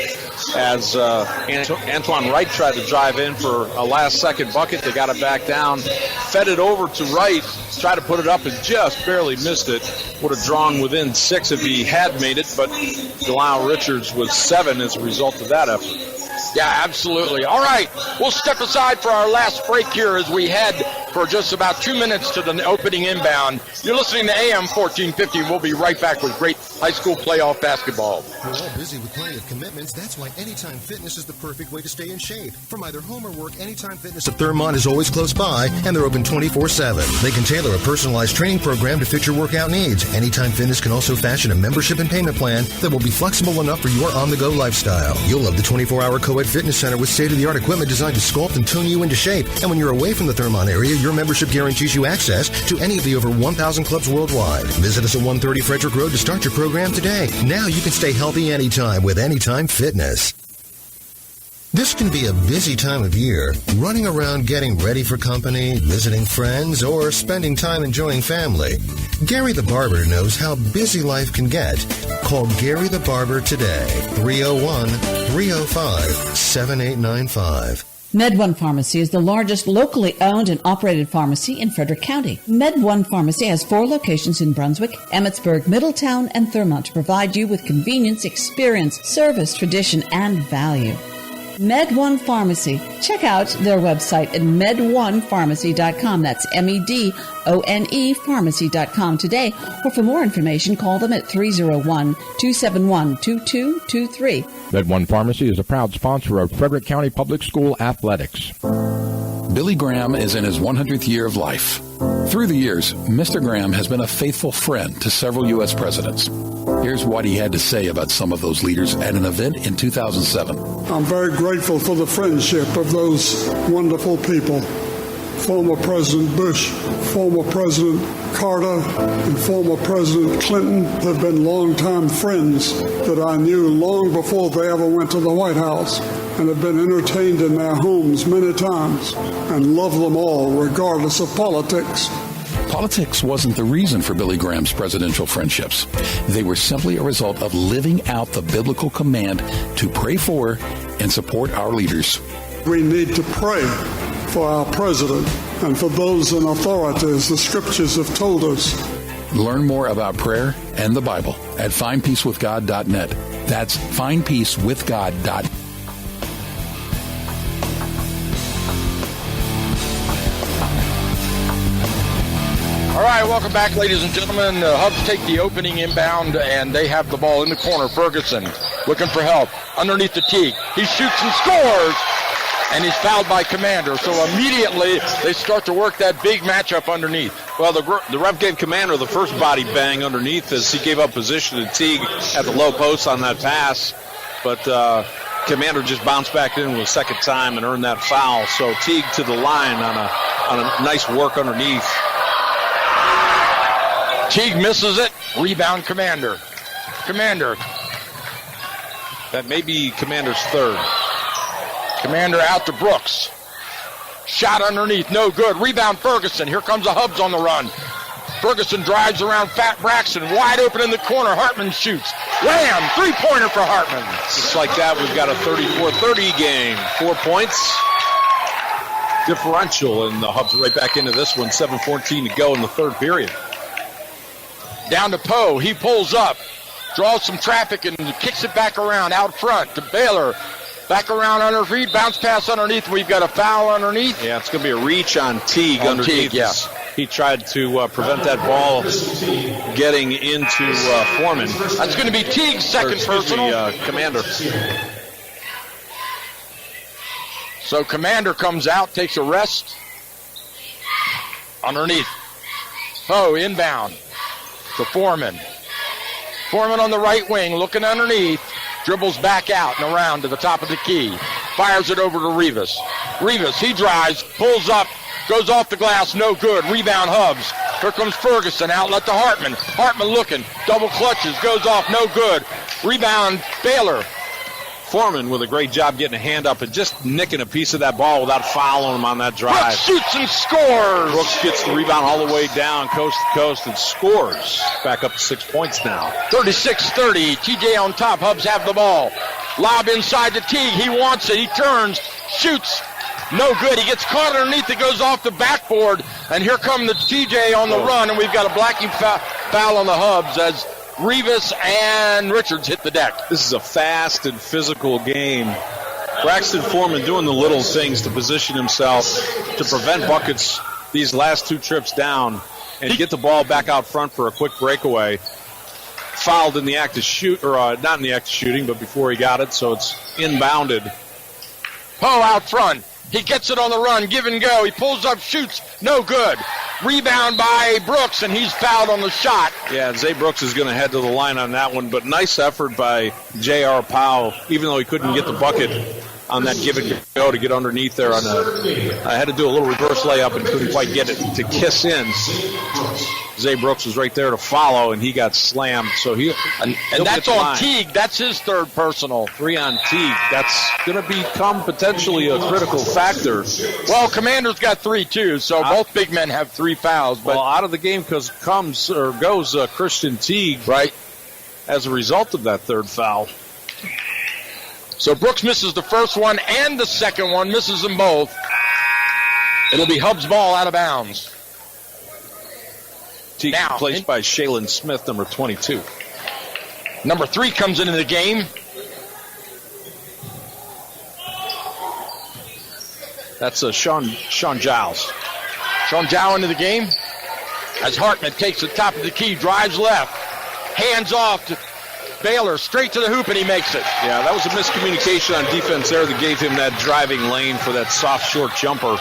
as Antoine Wright tried to drive in for a last-second bucket. They got it back down, fed it over to Wright, tried to put it up and just barely missed it. Would have drawn within 6 if he had made it, but Delisle Richards was 7 as a result of that effort. Yeah, absolutely. All right, we'll step aside for our last break here as we head for just about 2 minutes to the opening inbound. You're listening to AM 1450. We'll be right back with great high school playoff basketball. We're all busy with plenty of commitments. That's why Anytime Fitness is the perfect way to stay in shape. From either home or work, Anytime Fitness at Thurmont is always close by, and they're open 24/7. They can tailor a personalized training program to fit your workout needs. Anytime Fitness can also fashion a membership and payment plan that will be flexible enough for your on-the-go lifestyle. You'll love the 24-hour co-ed fitness center with state-of-the-art equipment designed to sculpt and tune you into shape. And when you're away from the Thurmont area, your membership guarantees you access to any of the over 1,000 clubs worldwide. Visit us at 130 Frederick Road to start your program today. Now you can stay healthy anytime with Anytime Fitness. This can be a busy time of year, running around getting ready for company, visiting friends, or spending time enjoying family. Gary the Barber knows how busy life can get. Call Gary the Barber today, 301-305-7895. MedOne Pharmacy is the largest locally owned and operated pharmacy in Frederick County. MedOne Pharmacy has 4 locations in Brunswick, Emmitsburg, Middletown, and Thurmont to provide you with convenience, experience, service, tradition, and value. MedOne Pharmacy. Check out their website at med1pharmacy.com. That's MEDONE pharmacy.com today. Or for more information, call them at 301-271-2223. MedOne Pharmacy is a proud sponsor of Frederick County Public School Athletics. Billy Graham is in his 100th year of life. Through the years, Mr. Graham has been a faithful friend to several U.S. presidents. Here's what he had to say about some of those leaders at an event in 2007. I'm very grateful for the friendship of those wonderful people. Former President Bush, former President Carter, and former President Clinton have been longtime friends that I knew long before they ever went to the White House, and have been entertained in their homes many times, and love them all regardless of politics. Politics wasn't the reason for Billy Graham's presidential friendships. They were simply a result of living out the biblical command to pray for and support our leaders. We need to pray for our president and for those in authority, as the scriptures have told us. Learn more about prayer and the Bible at findpeacewithgod.net. That's findpeacewithgod.net. All right, welcome back, ladies and gentlemen. The Hubs take the opening inbound, and they have the ball in the corner. Ferguson looking for help underneath the tee. He shoots and scores, and he's fouled by Commander. So immediately they start to work that big matchup underneath. Well, the ref gave Commander the first body bang underneath as he gave up position to Teague at the low post on that pass. But Commander just bounced back in with a second time and earned that foul. So Teague to the line on a nice work underneath. Teague misses it. Rebound, Commander. Commander. That may be Commander's third. Commander out to Brooks. Shot underneath, no good. Rebound, Ferguson. Here comes the Hubs on the run. Ferguson drives around Fat Braxton, wide open in the corner. Hartman shoots. Wham! Three-pointer for Hartman. Just like that, we've got a 34-30 game. 4 points. Differential, and the Hubs right back into this one. 7:14 to go in the third period. Down to Poe. He pulls up, draws some traffic, and kicks it back around out front to Baylor. Back around under feet, bounce pass underneath. We've got a foul underneath. Yeah, it's going to be a reach on Teague underneath. Teague, yeah. He tried to prevent that ball getting into Foreman. That's going to be Teague's second personal. Commander. So Commander comes out, takes a rest. Underneath. Poe inbound to Foreman. Foreman on the right wing, looking underneath. Dribbles back out and around to the top of the key. Fires it over to Rivas. Rivas, he drives, pulls up, goes off the glass, no good. Rebound Hubs. Here comes Ferguson, outlet to Hartman. Hartman looking, double clutches, goes off, no good. Rebound Baylor. Foreman with a great job getting a hand up and just nicking a piece of that ball without fouling him on that drive. Brooks shoots and scores. Brooks gets the rebound all the way down, coast to coast, and scores. Back up to 6 points now. 36-30. TJ on top. Hubs have the ball. Lob inside to Teague. He wants it. He turns, shoots. No good. He gets caught underneath. It goes off the backboard. And here come the TJ on the run. And we've got a blocking foul on the Hubs as Rivas and Richards hit the deck. This is a fast and physical game. Braxton Foreman doing the little things to position himself to prevent buckets these last two trips down and get the ball back out front for a quick breakaway. Fouled in the act of not in the act of shooting, but before he got it, so it's inbounded. Poe out front. He gets it on the run, give and go. He pulls up, shoots, no good. Rebound by Brooks, and he's fouled on the shot. Yeah, Zay Brooks is going to head to the line on that one, but nice effort by J.R. Powell, even though he couldn't get the bucket on that give and go to get underneath there. I had to do a little reverse layup and couldn't quite get it to kiss in. Zay Brooks was right there to follow, and he got slammed. So he'll that's on Teague. That's his third personal. 3 on Teague. That's going to become potentially a critical factor. Well, Commander's got 3 too, so both big men have 3 fouls. But out of the game goes Christian Teague, right, as a result of that third foul. So Brooks misses the first one and the second one, misses them both. It'll be Hubs ball out of bounds. Teague replaced by Shaylin Smith, number 22. Number 3 comes into the game. That's Sean Giles. Sean Giles into the game as Hartman takes the top of the key, drives left, hands off to Baylor, straight to the hoop, and he makes it. Yeah, that was a miscommunication on defense there that gave him that driving lane for that soft, short jumper.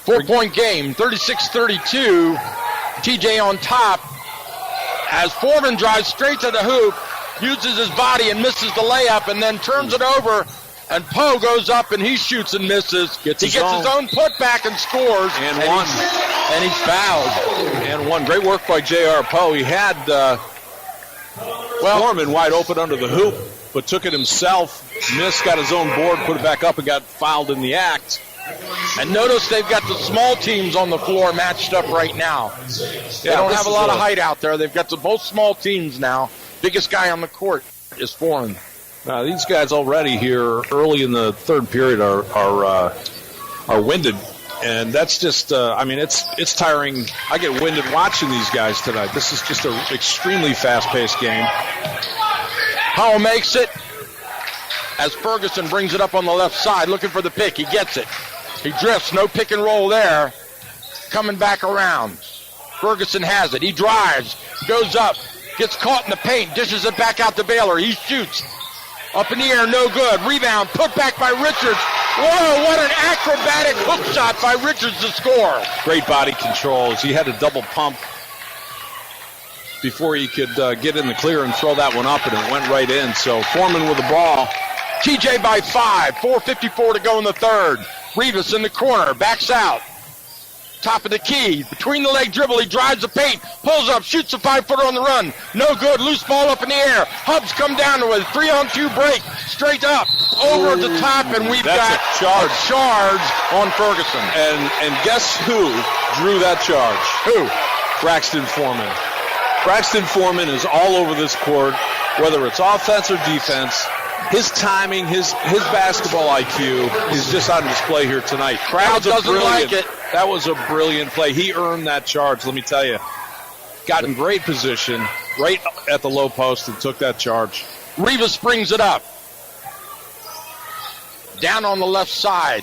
4-point game, 36-32. TJ on top as Foreman drives straight to the hoop, uses his body and misses the layup, and then turns it over, and Poe goes up and he shoots and misses. He gets his own putback and scores. And one. And he's fouled. And one. Great work by J.R. Poe. He had Foreman wide open under the hoop, but took it himself, missed, got his own board, put it back up, and got fouled in the act. And notice they've got the small teams on the floor matched up right now. They don't have a lot of height out there. They've got both small teams now. Biggest guy on the court is Foreman. Now these guys already here early in the third period are winded, and that's just it's tiring. I get winded watching these guys tonight. This is just an extremely fast-paced game. Powell makes it as Ferguson brings it up on the left side, looking for the pick. He gets it. He drifts, no pick and roll there. Coming back around. Ferguson has it. He drives, goes up, gets caught in the paint, dishes it back out to Baylor. He shoots. Up in the air, no good. Rebound, put back by Richards. Whoa, what an acrobatic hook shot by Richards to score. Great body controls. He had a double pump before he could get in the clear and throw that one up, and it went right in. So Foreman with the ball. TJ by 5, 4:54 to go in the third. Rivas in the corner, backs out. top of the key, between the leg dribble, he drives the paint, pulls up, shoots a 5-footer on the run. No good, loose ball up in the air. Hubs come down to a 3-on-2 break, straight up, over the top, and we've got a charge on Ferguson. And guess who drew that charge? Who? Braxton Foreman. Braxton Foreman is all over this court, whether it's offense or defense. His timing, his basketball IQ is just on display here tonight. Crowd doesn't like it. That was a brilliant play. He earned that charge, let me tell you. Got in great position, right at the low post, and took that charge. Rivas brings it up. Down on the left side.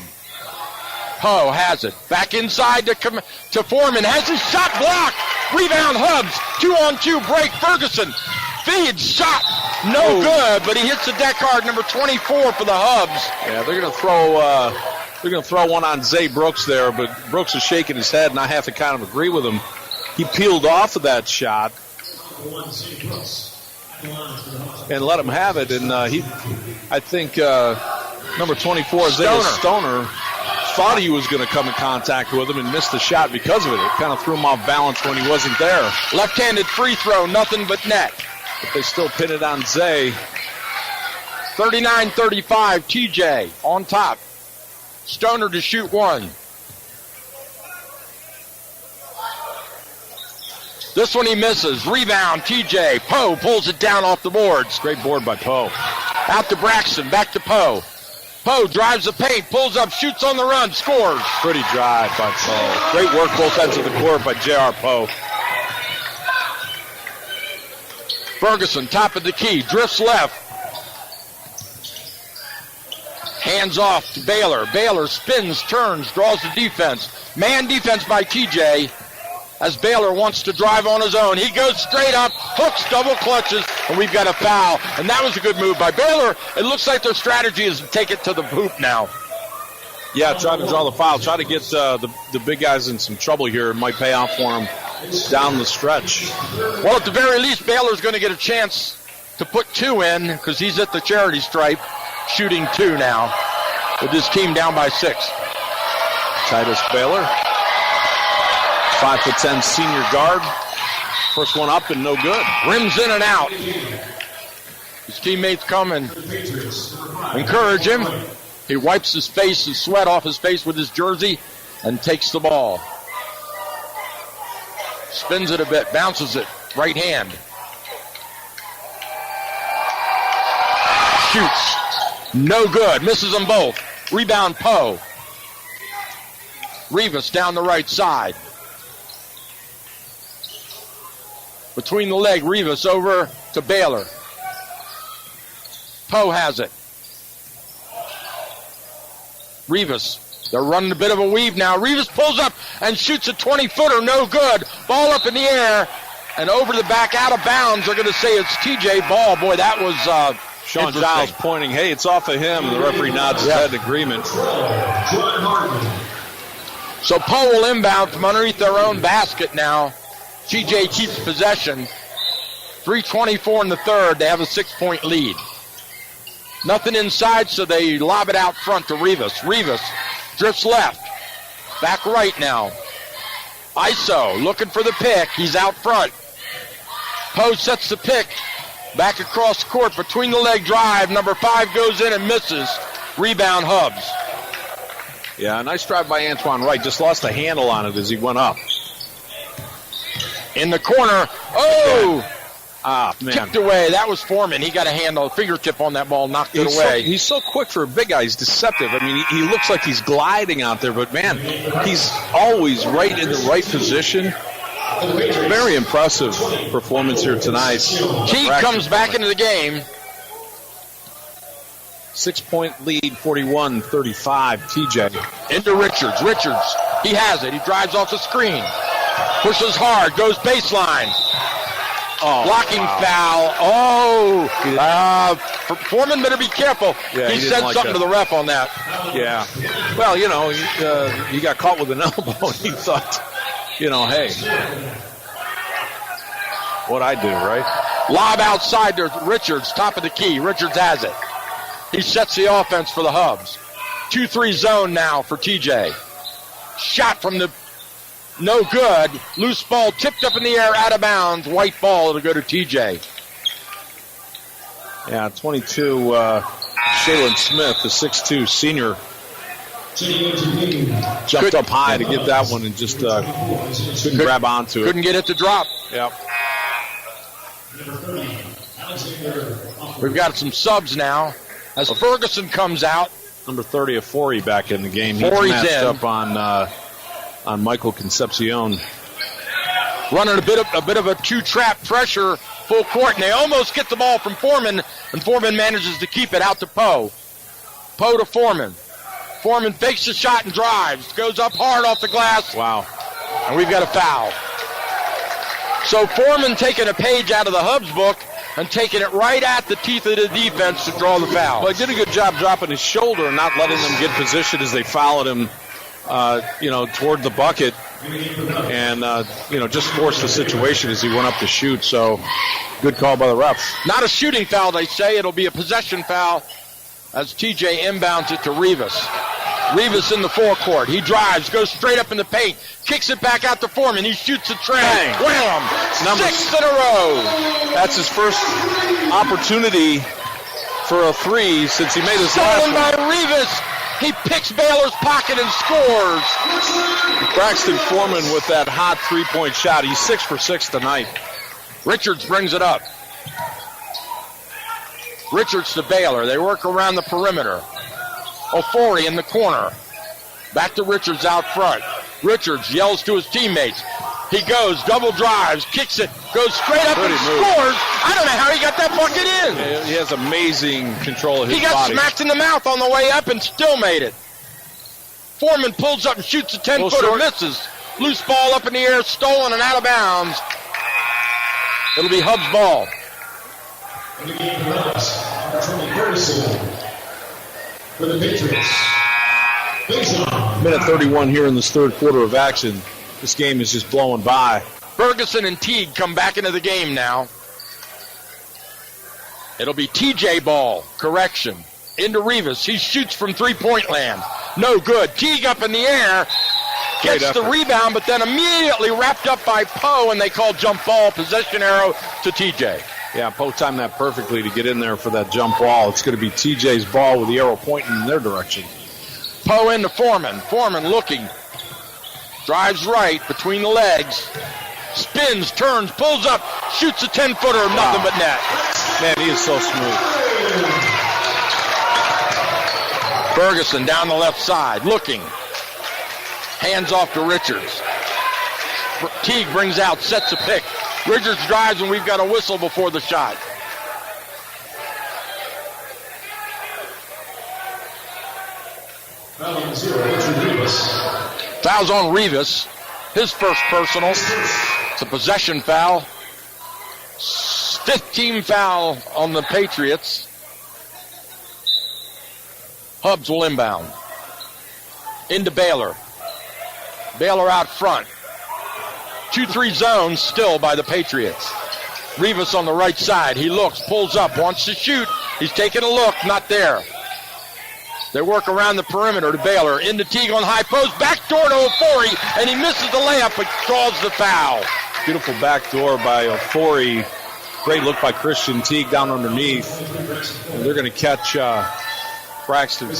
Poe has it. Back inside to Foreman. Has his shot blocked. Rebound Hubs. 2-on-2 break. Ferguson feeds shot. No good, but he hits the deck hard. Number 24 for the Hubs. Yeah, they're gonna throw one on Zay Brooks there, but Brooks is shaking his head, and I have to kind of agree with him. He peeled off of that shot and let him have it, and I think number 24, Zay Stoner, thought he was going to come in contact with him and missed the shot because of it. It kind of threw him off balance when he wasn't there. Left-handed free throw, nothing but net. But they still pin it on Zay. 39-35, TJ on top. Stoner to shoot one. This one he misses. Rebound, TJ. Poe pulls it down off the boards. Great board by Poe. Out to Braxton, back to Poe. Poe drives the paint, pulls up, shoots on the run, scores. Pretty drive by Poe. Great work both ends of the court by J.R. Poe. Ferguson, top of the key, drifts left. Hands off to Baylor. Baylor spins, turns, draws the defense. Man defense by TJ as Baylor wants to drive on his own. He goes straight up, hooks, double clutches, and we've got a foul. And that was a good move by Baylor. It looks like their strategy is to take it to the hoop now. Yeah, try to draw the foul. Try to get the big guys in some trouble here. It might pay off for them down the stretch. Well, at the very least, Baylor's going to get a chance to put two in because he's at the charity stripe, shooting two now with his team down by 6. Titus Baylor, 5'10" senior guard. First one up and no good. Rims in and out. His teammates come and encourage him. He wipes his face, the sweat off his face with his jersey and takes the ball. Spins it a bit, bounces it, right hand. Shoots. No good, misses them both. Rebound Poe. Rivas down the right side. Between the leg, Rivas over to Baylor. Poe has it. Rivas, they're running a bit of a weave now. Rivas pulls up and shoots a 20-footer, no good. Ball up in the air and over the back, out of bounds. They're going to say it's TJ Ball. Boy, that was Sean Giles pointing, hey, it's off of him. The referee nods his head in agreement. So Poe will inbound from underneath their own basket now. TJ keeps possession. 3:24 in the third. They have a 6-point lead. Nothing inside, so they lob it out front to Rivas. Rivas drifts left. Back right now. ISO looking for the pick. He's out front. Poe sets the pick. Back across court between the leg drive. Number 5 goes in and misses. Rebound Hubs. Yeah, nice drive by Antoine Wright. Just lost the handle on it as he went up. In the corner. Oh! Yeah. Ah, man. Tipped away. That was Foreman. He got a handle, a fingertip on that ball, knocked it away. He's so quick for a big guy. He's deceptive. I mean, he looks like he's gliding out there, but, man, he's always right in the right position. Very impressive performance here tonight. Teague comes back into the game. 6-point lead, 41-35, TJ. Into Richards. Richards, he has it. He drives off the screen. Pushes hard, goes baseline. Oh, blocking foul. Foreman better be careful. Yeah, he said like something to the ref on that. Yeah. Well, you know, he got caught with an elbow. He thought, you know, hey, what'd I do, right? Lob outside to Richards, top of the key. Richards has it. He sets the offense for the Hubs. 2-3 zone now for TJ. Shot from the No good. Loose ball tipped up in the air, out of bounds. White ball. It'll go to TJ. Yeah, 22, Shaylin Smith, the 6'2 senior, jumped up high to get that one and just couldn't grab onto it. Couldn't get it to drop. Yep. We've got some subs now as Ferguson comes out. Number 30 of Forey back in the game. He's Forey's matched in. up on Michael Concepcion. Running a bit of a two-trap pressure, full court, and they almost get the ball from Foreman, and Foreman manages to keep it out to Poe. Poe to Foreman. Foreman fakes the shot and drives. Goes up hard off the glass. Wow. And we've got a foul. So Foreman taking a page out of the Hubs book and taking it right at the teeth of the defense to draw the foul. Well, he did a good job dropping his shoulder and not letting them get position as they followed him, toward the bucket. And, just forced the situation as he went up to shoot. So, good call by the refs. Not a shooting foul, they say. It'll be a possession foul as TJ inbounds it to Rivas. Rivas in the forecourt. He drives, goes straight up in the paint, kicks it back out to Foreman. He shoots a tray. Wham! 6 in a row. That's his first opportunity for a three since he made his last one. Stolen by Rivas. He picks Baylor's pocket and scores. Braxton Foreman with that hot three-point shot. He's 6 for 6 tonight. Richards brings it up. Richards to Baylor. They work around the perimeter. Ofori in the corner. Back to Richards out front. Richards yells to his teammates. He goes, double drives, kicks it, goes straight up and scores. I don't know how he got that bucket in. He has amazing control of his body. He got smacked in the mouth on the way up and still made it. Foreman pulls up and shoots a 10-footer, misses. Loose ball up in the air, stolen and out of bounds. It'll be Hub's ball. For the Patriots. Minute 31 here in this third quarter of action. This game is just blowing by. Ferguson and Teague come back into the game now. It'll be TJ ball. Correction. Into Rivas. He shoots from three-point land. No good. Teague up in the air. Gets the rebound, but then immediately wrapped up by Poe, and they call jump ball. Possession arrow to TJ. Yeah, Poe timed that perfectly to get in there for that jump ball. It's going to be TJ's ball with the arrow pointing in their direction. Poe into Foreman. Foreman looking. Drives right between the legs. Spins, turns, pulls up, shoots a 10-footer, nothing but net. Man, he is so smooth. Ferguson down the left side, looking. Hands off to Richards. Teague brings out, sets a pick. Richards drives, and we've got a whistle before the shot. Foul's on Rivas. His first personal. It's a possession foul. 15 foul on the Patriots. Hubs will inbound. Into Baylor. Baylor out front. 2-3 zone still by the Patriots. Rivas on the right side. He looks, pulls up, wants to shoot. He's taking a look, not there. They work around the perimeter to Baylor. Into Teague on high post. Backdoor to Ofori, and he misses the layup, but draws the foul. Beautiful backdoor by Ofori. Great look by Christian Teague down underneath. And they're going to catch Braxton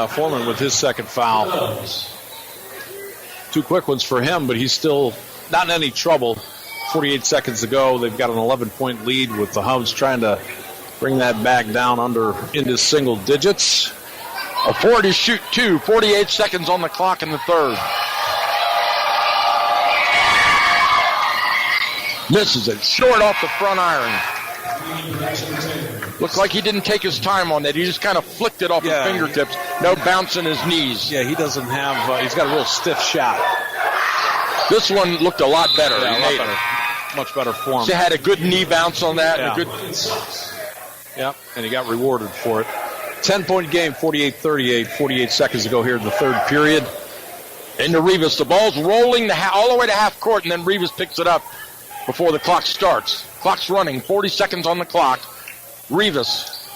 Foreman with his second foul. 2 quick ones for him, but he's still not in any trouble. 48 seconds to go. They've got an 11-point lead with the Hubs trying to bring that back down into single digits. A 40 shoot 2. 48 seconds on the clock in the third. Misses it. Short off the front iron. Looks like he didn't take his time on that. He just kind of flicked it off his fingertips. No bounce in his knees. Yeah, he doesn't have, he's got a real stiff shot. This one looked a lot better. Yeah, a lot better. Much better form. He had a good knee bounce on that. Yeah. Yep, and he got rewarded for it. 10-point game, 48-38, 48 seconds to go here in the third period. Into Rivas. The ball's rolling all the way to half court, and then Rivas picks it up before the clock starts. Clock's running, 40 seconds on the clock. Rivas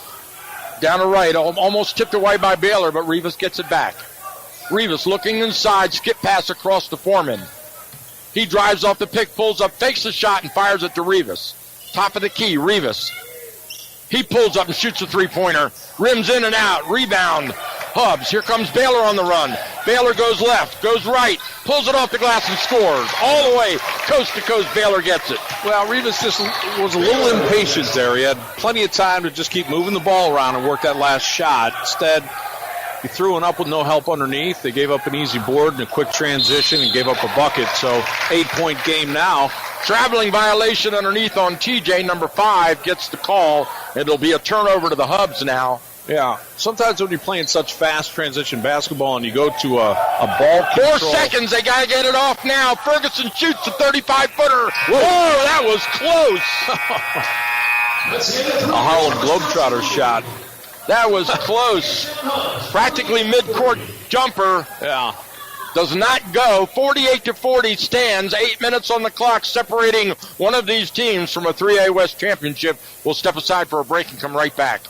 down to right, almost tipped away by Baylor, but Rivas gets it back. Rivas looking inside, skip pass across to Foreman. He drives off the pick, pulls up, fakes the shot, and fires it to Rivas. Top of the key, Rivas. He pulls up and shoots a three-pointer. Rims in and out. Rebound. Hubs. Here comes Baylor on the run. Baylor goes left, goes right, pulls it off the glass and scores. All the way, coast to coast, Baylor gets it. Well, Rivas just was a little impatient there. He had plenty of time to just keep moving the ball around and work that last shot. Instead, he threw one up with no help underneath. They gave up an easy board and a quick transition and gave up a bucket. So 8-point game now. Traveling violation underneath on TJ. Number 5 gets the call. It'll be a turnover to the Hubs now. Yeah, sometimes when you're playing such fast transition basketball and you go to a ball control. 4 seconds, they got to get it off now. Ferguson shoots a 35-footer. Whoa, that was close. A Harlem Globetrotter shot. That was close. Practically mid-court jumper. Yeah. Does not go. 48-40 stands. 8 minutes on the clock separating one of these teams from a 3A West championship. We'll step aside for a break and come right back.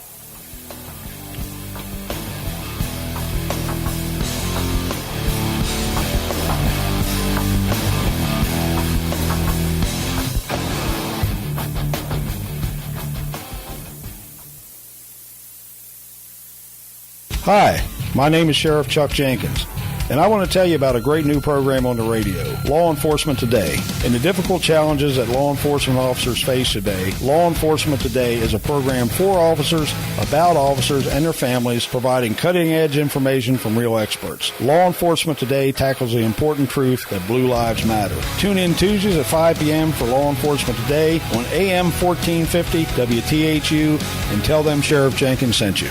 Hi, my name is Sheriff Chuck Jenkins, and I want to tell you about a great new program on the radio, Law Enforcement Today. In the difficult challenges that law enforcement officers face today, Law Enforcement Today is a program for officers, about officers and their families, providing cutting-edge information from real experts. Law Enforcement Today tackles the important truth that blue lives matter. Tune in Tuesdays at 5 p.m. for Law Enforcement Today on AM 1450 WTHU and tell them Sheriff Jenkins sent you.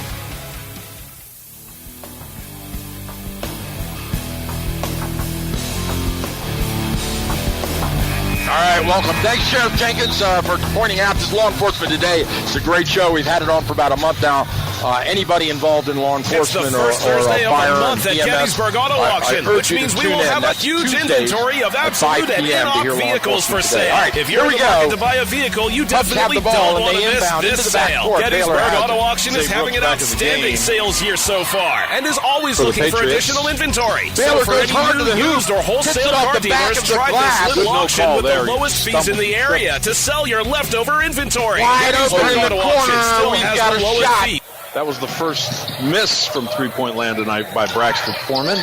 All right, welcome. Thanks, Sheriff Jenkins, for pointing out this Law Enforcement Today. It's a great show. We've had it on for about a month now. Anybody involved in law enforcement it's the first Thursday or of the month at EMS, Gettysburg Auto Auction, which means we will have a huge inventory of absolute and in-off vehicles for sale. Right, if you're in the market to buy a vehicle, you definitely don't want to miss this sale. Gettysburg Auto Auction is having an outstanding sales year so far and is always looking for additional inventory. So for any new, used, or wholesale car dealers, try this little auction with the lowest fees in the area to sell your leftover inventory. Wide open in the corner, we've got a shot. That was the first miss from three-point land tonight by Braxton Foreman.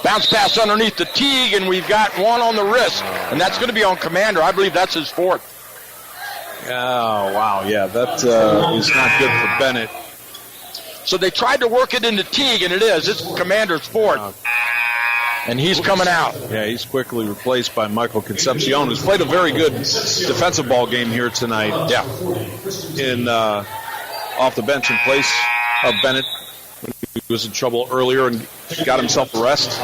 Bounce pass underneath the Teague, and we've got one on the wrist, and that's going to be on Commander. I believe that's his 4th. Oh, wow, yeah, that is not good for Bennett. So they tried to work it into Teague, and it is. It's Commander's 4th. And he's coming out. Yeah, he's quickly replaced by Michael Concepcion, who's played a very good defensive ball game here tonight. Yeah. In off the bench in place of Bennett. He was in trouble earlier and got himself a rest.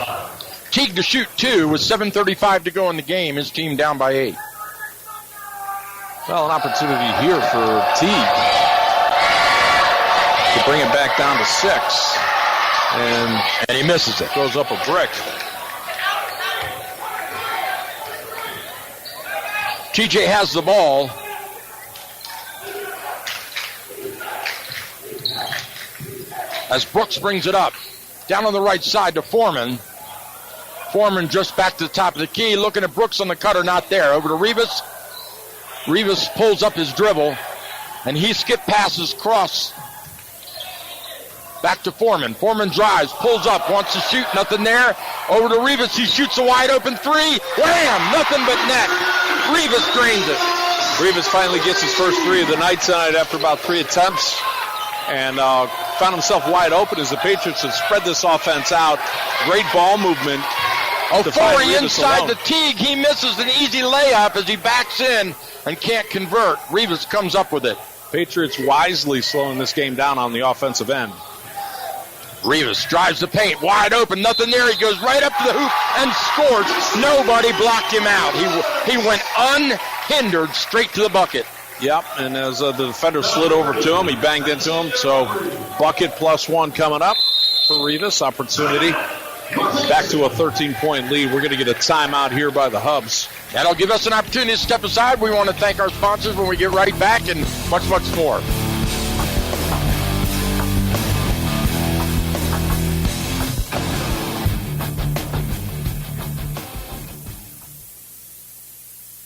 Teague to shoot 2 with 7:35 to go in the game. His team down by 8. Well, an opportunity here for Teague to bring it back down to 6. And he misses it. Goes up a brick. TJ has the ball. As Brooks brings it up. Down on the right side to Foreman. Foreman just back to the top of the key. Looking at Brooks on the cutter, not there. Over to Rivas. Rivas pulls up his dribble. And he skip passes cross. Back to Foreman. Foreman drives, pulls up, wants to shoot, nothing there. Over to Rivas, he shoots a wide open 3. Wham! Nothing but net. Rivas drains it. Rivas finally gets his first 3 of the night tonight after about 3 attempts. And found himself wide open as the Patriots have spread this offense out. Great ball movement. Ofori inside the Teague. He misses an easy layup as he backs in and can't convert. Rivas comes up with it. Patriots wisely slowing this game down on the offensive end. Rivas drives the paint, wide open, nothing there. He goes right up to the hoop and scores. Nobody blocked him out. He went unhindered straight to the bucket. Yep, and as the defender slid over to him, he banged into him. So bucket +1 coming up for Rivas. Opportunity back to a 13-point lead. We're going to get a timeout here by the Hubs. That'll give us an opportunity to step aside. We want to thank our sponsors when we get right back and much, much more.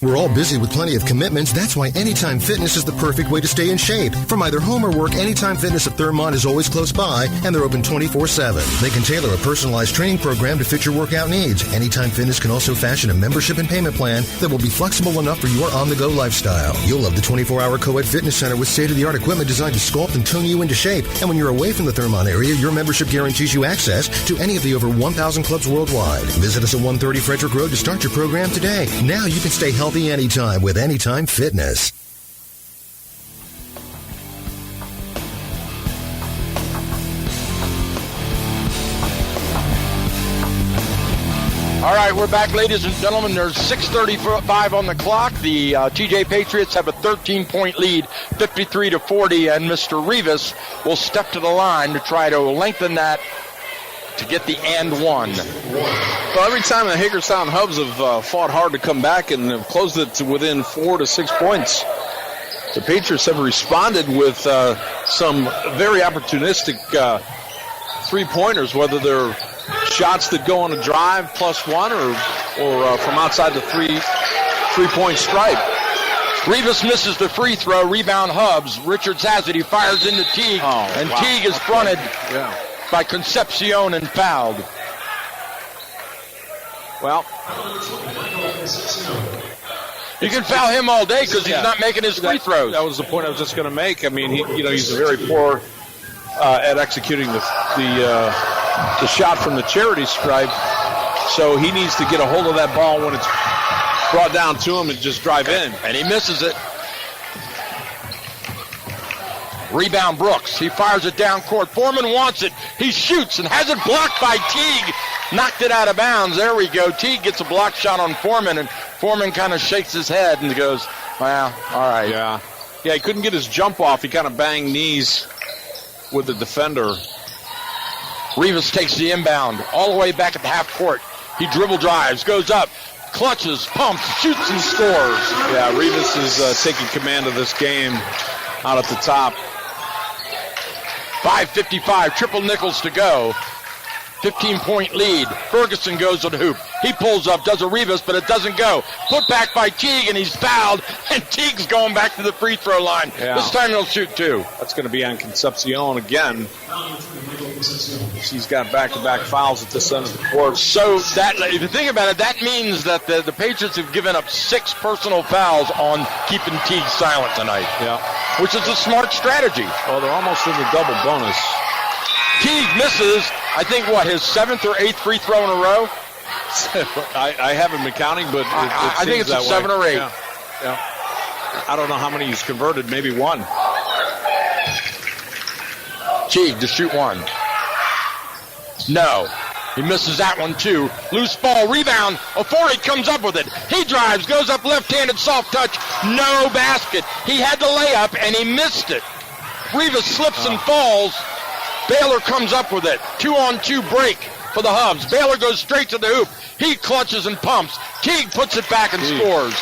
We're all busy with plenty of commitments. That's why Anytime Fitness is the perfect way to stay in shape. From either home or work, Anytime Fitness at Thurmont is always close by, and they're open 24/7. They can tailor a personalized training program to fit your workout needs. Anytime Fitness can also fashion a membership and payment plan that will be flexible enough for your on-the-go lifestyle. You'll love the 24-hour co-ed fitness center with state-of-the-art equipment designed to sculpt and tone you into shape. And when you're away from the Thurmont area, your membership guarantees you access to any of the over 1,000 clubs worldwide. Visit us at 130 Frederick Road to start your program today. Now you can stay healthy anytime with Anytime Fitness. All right, we're back, ladies and gentlemen. There's 6:35 on the clock. The TJ Patriots have a 13-point lead, 53-40, and Mr. Rivas will step to the line to try to lengthen that to get the and one. Well, every time the Hagerstown Hubs have fought hard to come back and have closed it to within 4 to 6 points, the Patriots have responded with some very opportunistic three-pointers, whether they're shots that go on a drive +1 or from outside the three-point stripe. Rivas misses the free throw. Rebound Hubs. Richards has it. He fires into Teague, and wow. Teague is fronted by Concepcion and fouled. Well, you can foul him all day because he's not making his free throws. That was the point I was just going to make. I mean, he's a very poor at executing the shot from the charity stripe, so he needs to get a hold of that ball when it's brought down to him and just drive in. And he misses it. Rebound Brooks. He fires it down court. Foreman wants it. He shoots and has it blocked by Teague. Knocked it out of bounds. There we go. Teague gets a block shot on Foreman, and Foreman kind of shakes his head and goes, well, all right. Yeah, he couldn't get his jump off. He kind of banged knees with the defender. Rivas takes the inbound all the way back at the half court. He dribble drives, goes up, clutches, pumps, shoots, and scores. Yeah, Rivas is taking command of this game out at the top. 5:55, triple nickels to go. 15-point lead. Ferguson goes to the hoop. He pulls up, does a Rivas, but it doesn't go. Put back by Teague, and he's fouled, and Teague's going back to the free throw line. Yeah. This time he'll shoot two. That's going to be on Concepcion again. She's got back-to-back fouls at this end of the court. So that, if you think about it, that means that the Patriots have given up 6 personal fouls on keeping Teague silent tonight. Yeah. Which is a smart strategy. Well, they're almost in the double bonus. Teague misses, I think, his 7th or 8th free throw in a row? I haven't been counting, but I think it's a 7 or 8. Yeah. I don't know how many he's converted, maybe 1. Teague to shoot 1. No. He misses that one, too. Loose ball, rebound. Ofori comes up with it. He drives, goes up left-handed, soft touch. No basket. He had the layup, and he missed it. Rivas slips and falls. Baylor comes up with it. 2-on-2 break for the Hubs. Baylor goes straight to the hoop. He clutches and pumps. Teague puts it back and scores.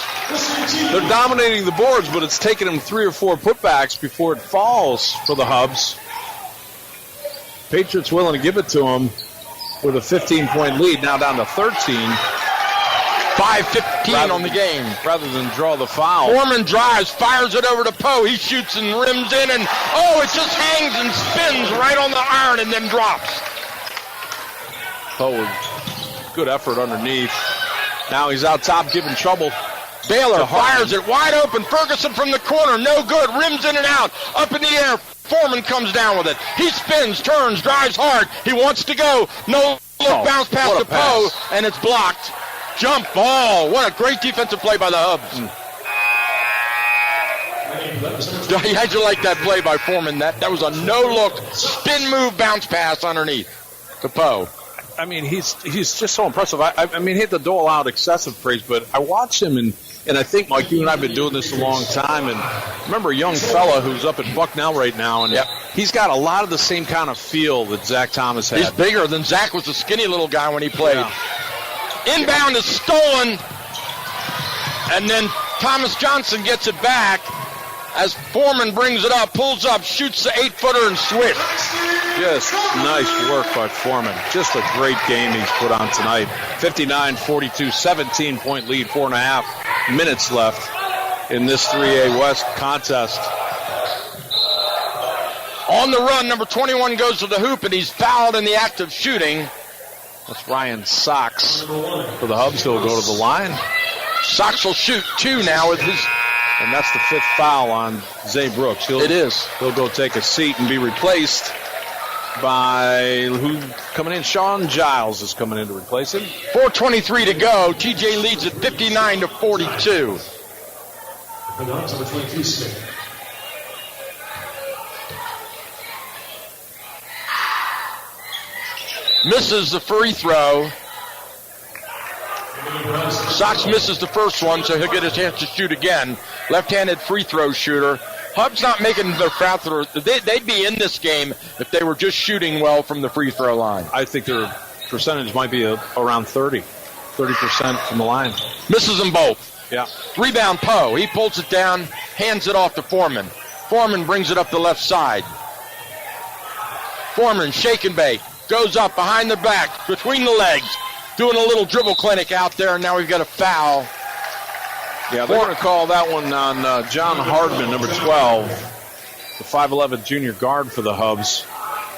They're dominating the boards, but it's taken them 3 or 4 putbacks before it falls for the Hubs. Patriots willing to give it to them with a 15-point lead, now down to 13. 5:15 on the game. Rather than draw the foul. Foreman drives, fires it over to Poe. He shoots and rims in, and it just hangs and spins right on the iron and then drops. Poe, good effort underneath. Now he's out top giving trouble. Baylor fires it wide open. Ferguson from the corner, no good. Rims in and out, up in the air. Foreman comes down with it. He spins, turns, drives hard. He wants to go. No look, bounce pass to Poe, and it's blocked. Jump ball. What a great defensive play by the Hubs. How'd you like that play by Foreman? That was a no-look, spin move, bounce pass underneath to Poe. I mean, he's just so impressive. I mean, he hit the dole out excessive praise, but I watch him, and I think, Mike, you and I have been doing this a long time, and remember a young fella who's up at Bucknell right now, and he's got a lot of the same kind of feel that Zach Thomas had. He's bigger than Zach was a skinny little guy when he played. Yeah. Inbound is stolen, and then Thomas Johnson gets it back as Foreman brings it up, pulls up, shoots the 8-footer, and switch. Just nice work by Foreman. Just a great game he's put on tonight. 59-42, 17-point lead, 4.5 minutes left in this 3A West contest. On the run, number 21 goes to the hoop, and he's fouled in the act of shooting. That's Ryan Sox for the Hubs. He'll go to the line. Sox will shoot 2 now with his... And that's the 5th foul on Zay Brooks. It is. He'll go take a seat and be replaced by who coming in? Sean Giles is coming in to replace him. 4:23 to go. TJ leads at 59-42. Misses the free throw. Sox misses the first one, so he'll get a chance to shoot again. Left-handed free throw shooter. Hub's not making their foul throw. They'd be in this game if they were just shooting well from the free throw line. I think their percentage might be around 30% from the line. Misses them both. Yeah. Rebound Poe. He pulls it down, hands it off to Foreman. Foreman brings it up the left side. Foreman, shake and bake. Goes up behind the back, between the legs. Doing a little dribble clinic out there, and now we've got a foul. Yeah, they're going to call that one on John Hardman, number 12, the 5'11 junior guard for the Hubs.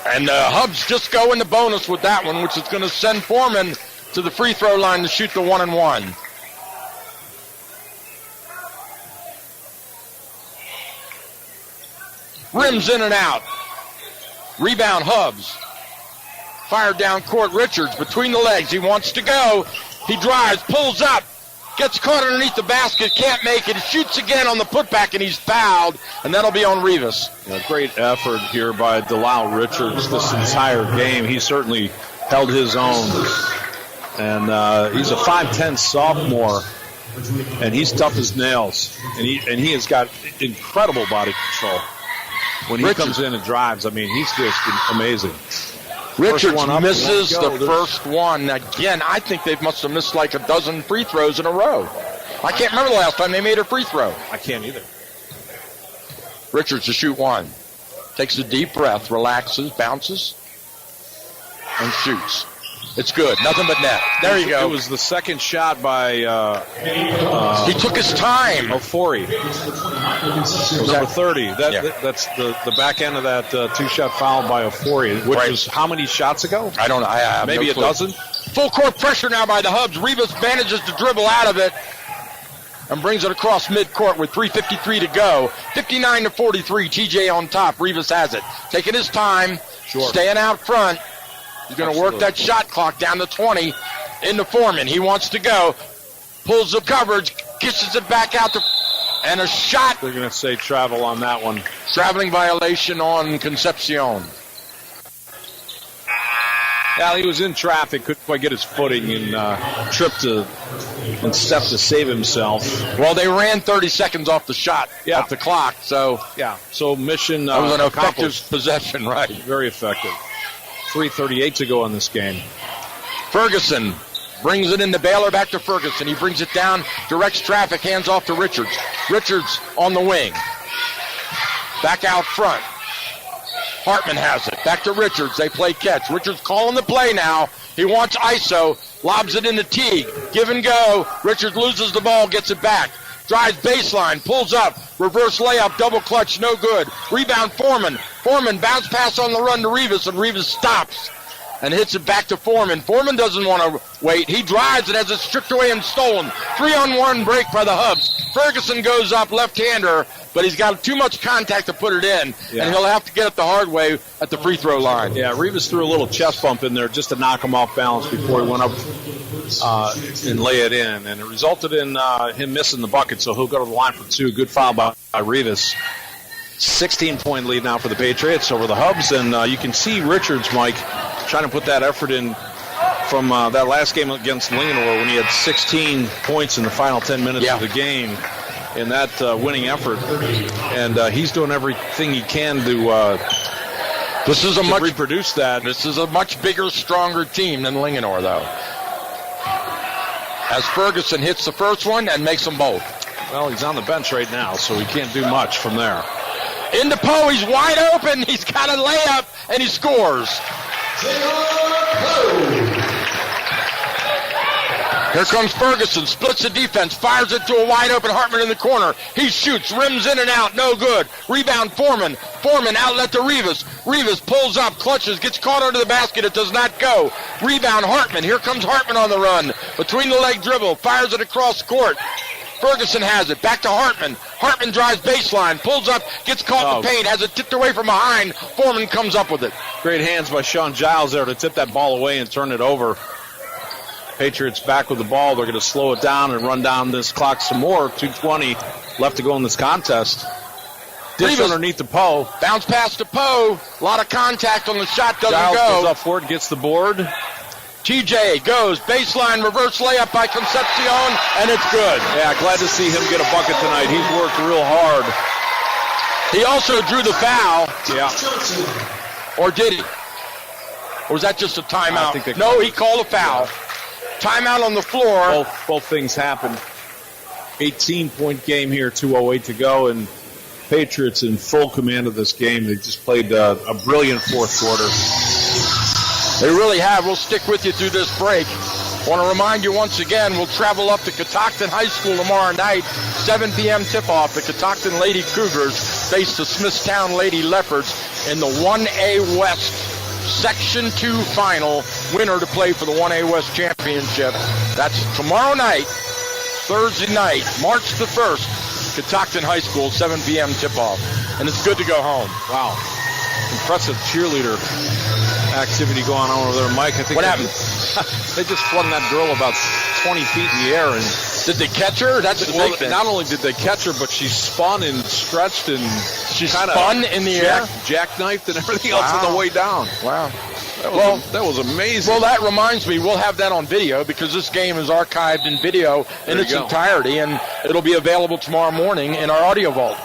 And Hubs just go into bonus with that one, which is going to send Foreman to the free throw line to shoot the 1-and-1. Rims in and out. Rebound Hubs. Fired down court. Richards between the legs. He wants to go. He drives, pulls up, gets caught underneath the basket, can't make it, shoots again on the putback, and he's fouled, and that'll be on Rivas. Great effort here by Delau Richards this entire game. He certainly held his own. And he's a 5'10 sophomore, and he's tough as nails. And he has got incredible body control. When he comes in and drives, I mean, he's just amazing. Richards misses the first one. Again, I think they must have missed like a dozen free throws in a row. I can't remember the last time they made a free throw. I can't either. Richards to shoot one. Takes a deep breath, relaxes, bounces, and shoots. It's good. Nothing but net. There you go. It was the second shot by... he took his time. Ofori. Number 30. That's the back end of that two-shot foul by Ofori, which was how many shots ago? I don't know. I have maybe a dozen? Full court pressure now by the Hubs. Rivas manages to dribble out of it and brings it across midcourt with 3:53 to go. 59-43. TJ on top. Rivas has it. Taking his time. Staying out front. He's going to work that shot clock down to 20 into Foreman. He wants to go. Pulls the coverage. Kisses it back out to... And a shot. They're going to say travel on that one. Traveling violation on Concepcion. Yeah, he was in traffic. Couldn't quite get his footing and tripped and stepped to save himself. Well, they ran 30 seconds off the shot off the clock. So mission that was an effective possession, right? Very effective. 3:38 to go in this game. Ferguson brings it into Baylor, back to Ferguson. He brings it down, directs traffic, hands off to Richards. Richards on the wing. Back out front. Hartman has it. Back to Richards. They play catch. Richards calling the play now. He wants ISO. Lobs it into Teague. Give and go. Richards loses the ball, gets it back. Drives baseline, pulls up, reverse layup, double clutch, no good. Rebound Foreman. Foreman bounce pass on the run to Rivas, and Rivas stops and hits it back to Foreman. Foreman doesn't want to wait. He drives and has it stripped away and stolen. 3-on-1 break by the Hubs. Ferguson goes up, left-hander, but he's got too much contact to put it in, and he'll have to get it the hard way at the free throw line. Yeah, Rivas threw a little chest bump in there just to knock him off balance before he went up and lay it in, and it resulted in him missing the bucket, so he'll go to the line for two. Good foul by Rivas. 16-point lead now for the Patriots over the Hubs, and you can see Richards, Mike, trying to put that effort in from that last game against Linganore when he had 16 points in the final 10 minutes of the game in that winning effort, and he's doing everything he can to reproduce that. This is a much bigger, stronger team than Linganore, though. As Ferguson hits the first one and makes them both. Well, he's on the bench right now, so he can't do much from there. Into Poe, he's wide open. He's got a layup, and he scores. Here comes Ferguson, splits the defense, fires it to a wide open Hartman in the corner. He shoots, rims in and out, no good. Rebound Foreman. Foreman outlet to Rivas. Rivas pulls up, clutches, gets caught under the basket. It does not go. Rebound Hartman. Here comes Hartman on the run. Between the leg dribble, fires it across court. Ferguson has it. Back to Hartman. Hartman drives baseline, pulls up, gets caught in the paint, has it tipped away from behind. Foreman comes up with it. Great hands by Sean Giles there to tip that ball away and turn it over. Patriots back with the ball. They're going to slow it down and run down this clock some more. 2:20 left to go in this contest. Dish underneath the Poe. Bounce pass to Poe. A lot of contact on the shot. Doesn't Giles go. goes up for it, gets the board. TJ goes. Baseline reverse layup by Concepcion, and it's good. Yeah, glad to see him get a bucket tonight. He's worked real hard. He also drew the foul. Yeah. Or did he? Or was that just a timeout? He called a foul. Yeah. Timeout on the floor. Both things happened. 18-point game here, 2:08 to go, and Patriots in full command of this game. They just played a brilliant fourth quarter. They really have. We'll stick with you through this break. Want to remind you once again, we'll travel up to Catoctin High School tomorrow night, 7 p.m. tip-off. The Catoctin Lady Cougars face the Smithtown Lady Leopards in the 1A West Section 2 final. Winner to play for the 1A West Championship. That's tomorrow night, Thursday night, March the 1st, Catoctin High School, 7 p.m. tip-off. And it's good to go home. Wow. Impressive cheerleader activity going on over there, Mike. I think what happened? They just flung that girl about 20 feet in the air. And did they catch her? That's the big thing. Not only did they catch her, but she spun and stretched and she spun in the air, jackknifed and everything else on the way down. Wow. That was amazing. Well, that reminds me, we'll have that on video because this game is archived in video in its entirety, and it'll be available tomorrow morning in our audio vault.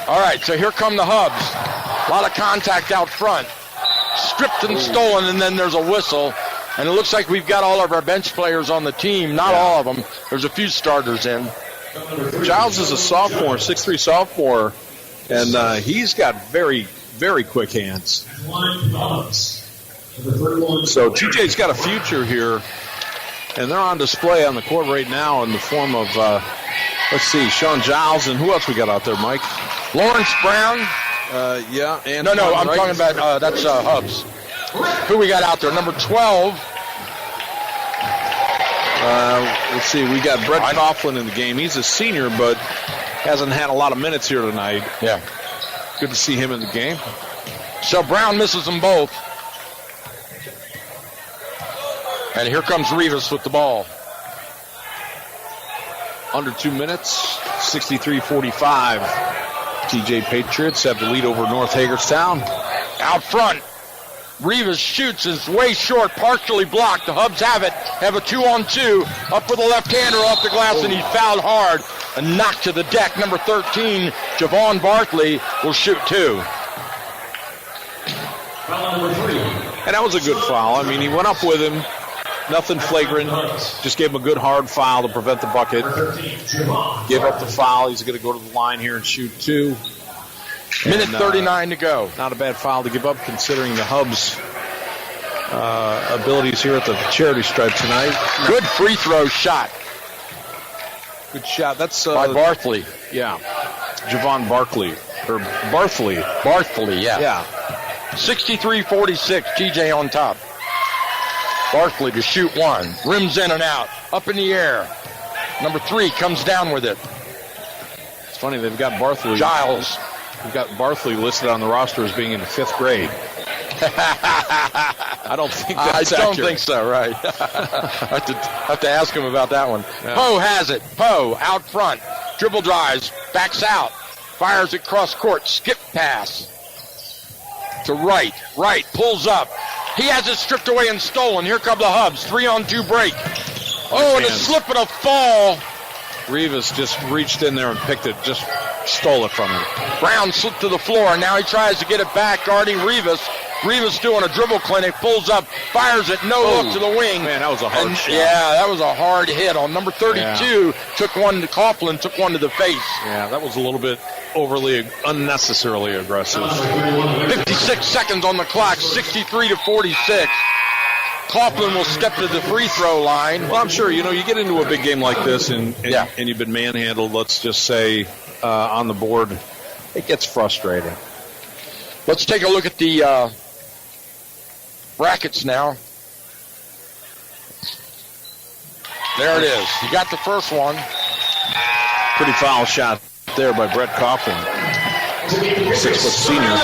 All right, so here come the Hubs. A lot of contact out front. Stripped and stolen, and then there's a whistle. And it looks like we've got all of our bench players on the team. Not all of them. There's a few starters in. Giles is a sophomore, 6'3" sophomore, and he's got very, very quick hands. So TJ's got a future here, and they're on display on the court right now in the form of, let's see, Sean Giles, and who else we got out there, Mike? Lawrence Brown. Yeah. And No, I'm talking about, that's Hubs. Who we got out there? Number 12. Let's see, we got Brett Coughlin in the game. He's a senior, but hasn't had a lot of minutes here tonight. Yeah. Good to see him in the game. So Brown misses them both. And here comes Rivas with the ball. Under 2 minutes, 63-45. TJ Patriots have the lead over North Hagerstown. Out front, Rivas shoots, is way short, partially blocked. The Hubs have it, have a 2-on-2. Up with the left-hander off the glass, and he's fouled hard. A knock to the deck. Number 13, Javon Barkley, will shoot two. And that was a good foul. I mean, he went up with him. Nothing flagrant. Just gave him a good hard foul to prevent the bucket. Give up the foul. He's going to go to the line here and shoot two. Minute 39 to go. Not a bad foul to give up considering the Hubs' abilities here at the charity stripe tonight. Good free throw shot. Good shot. That's by Barkley. Yeah. Javon Barkley. Or Barthley. Barthley, yeah. Yeah. 63-46, TJ on top. Barkley to shoot one. Rims in and out. Up in the air. Number 3 comes down with it. It's funny, they've got Barthley. Giles. We've got Barthley listed on the roster as being in the 5th grade. I don't think that's I don't accurate. think so, right. I have to ask him about that one. Yeah. Poe has it. Poe out front. Dribble drives. Backs out. Fires it cross court. Skip pass. To right. Right. Pulls up. He has it stripped away and stolen. Here come the Hubs. 3-on-2 break. Oh, and a slip and a fall. Rivas just reached in there and picked it. Just stole it from him. Brown slipped to the floor, and now he tries to get it back, guarding Rivas. Rivas doing a dribble clinic, pulls up, fires it, look to the wing. Man, that was a hard shot. Yeah, that was a hard hit on number 32. Yeah. Took one to Coughlin, took one to the face. Yeah, that was a little bit overly, unnecessarily aggressive. 56 seconds on the clock, 63-46. Coughlin will step to the free throw line. Well, I'm sure, you get into a big game like this and you've been manhandled, let's just say, on the board. It gets frustrating. Let's take a look at the brackets now. There it is. You got the first one. Pretty foul shot there by Brett Coughlin. 6-foot senior.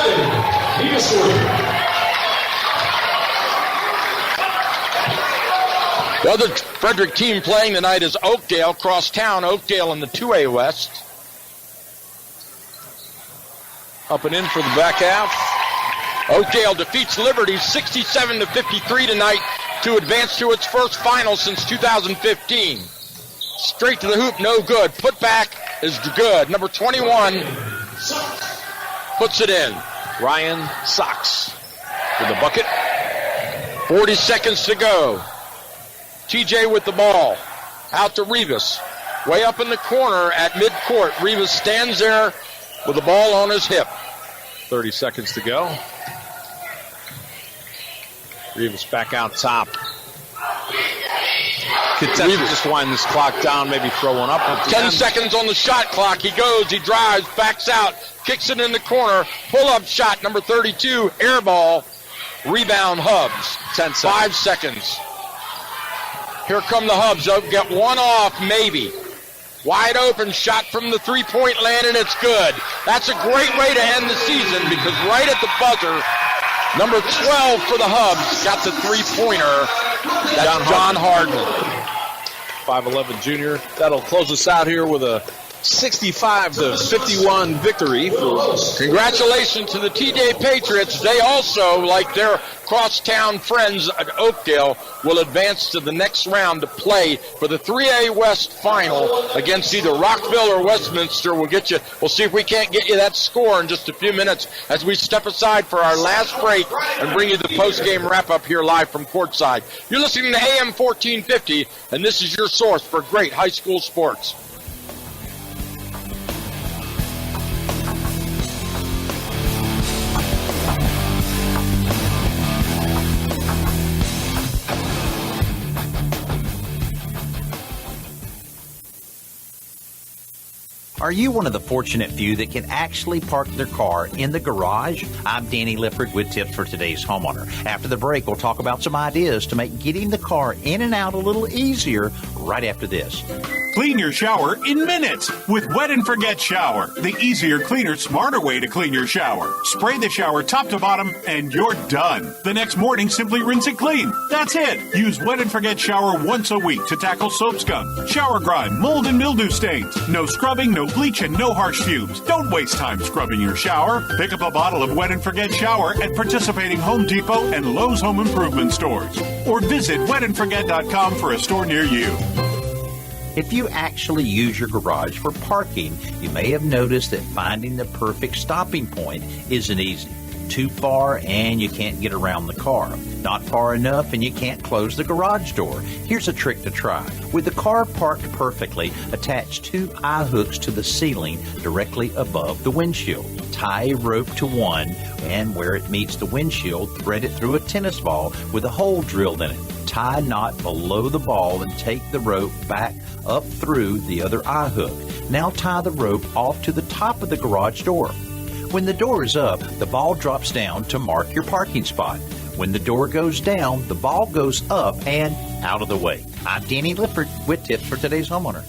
The other Frederick team playing tonight is Oakdale, crosstown. Oakdale in the 2A West. Up and in for the back half. Oakdale defeats Liberty 67-53 tonight to advance to its first final since 2015. Straight to the hoop, no good. Put back is good. Number 21 puts it in. Ryan Sox with the bucket. 40 seconds to go. TJ with the ball. Out to Rivas. Way up in the corner at midcourt. Rivas stands there with the ball on his hip. 30 seconds to go. Rivas back out top. Contested just wind this clock down, maybe throw one up. 10 seconds on the shot clock. He goes, he drives, backs out, kicks it in the corner. Pull-up shot, number 32, air ball. Rebound Hubs. 10 seconds. 5 seconds. Here come the Hubs. They'll get one off, maybe. Wide open shot from the three-point land, and it's good. That's a great way to end the season because right at the buzzer, number 12 for the Hubs got the three-pointer. That's John Harden. 5'11" junior. That'll close us out here with a 65-51 victory. Congratulations to the TJ Patriots. They also, like their crosstown friends at Oakdale, will advance to the next round to play for the 3A West final against either Rockville or Westminster. We'll see if we can't get you that score in just a few minutes as we step aside for our last break and bring you the post-game wrap-up here live from courtside. You're listening to AM 1450, and this is your source for great high school sports. Are you one of the fortunate few that can actually park their car in the garage? I'm Danny Lifford with tips for today's homeowner. After the break, we'll talk about some ideas to make getting the car in and out a little easier right after this. Clean your shower in minutes with Wet and Forget Shower, the easier, cleaner, smarter way to clean your shower. Spray the shower top to bottom and you're done. The next morning, simply rinse it clean. That's it. Use Wet and Forget Shower once a week to tackle soap scum, shower grime, mold and mildew stains. No scrubbing, no bleach, and no harsh fumes. Don't waste time scrubbing your shower. Pick up a bottle of Wet and Forget Shower at participating Home Depot and Lowe's Home Improvement stores. Or visit wetandforget.com for a store near you. If you actually use your garage for parking, you may have noticed that finding the perfect stopping point isn't easy. Too far and you can't get around the car. Not far enough and you can't close the garage door. Here's a trick to try. With the car parked perfectly, attach 2 eye hooks to the ceiling directly above the windshield. Tie a rope to one and where it meets the windshield, thread it through a tennis ball with a hole drilled in it. Tie a knot below the ball and take the rope back up through the other eye hook. Now tie the rope off to the top of the garage door. When the door is up, the ball drops down to mark your parking spot. When the door goes down, the ball goes up and out of the way. I'm Danny Lifford with tips for today's homeowner.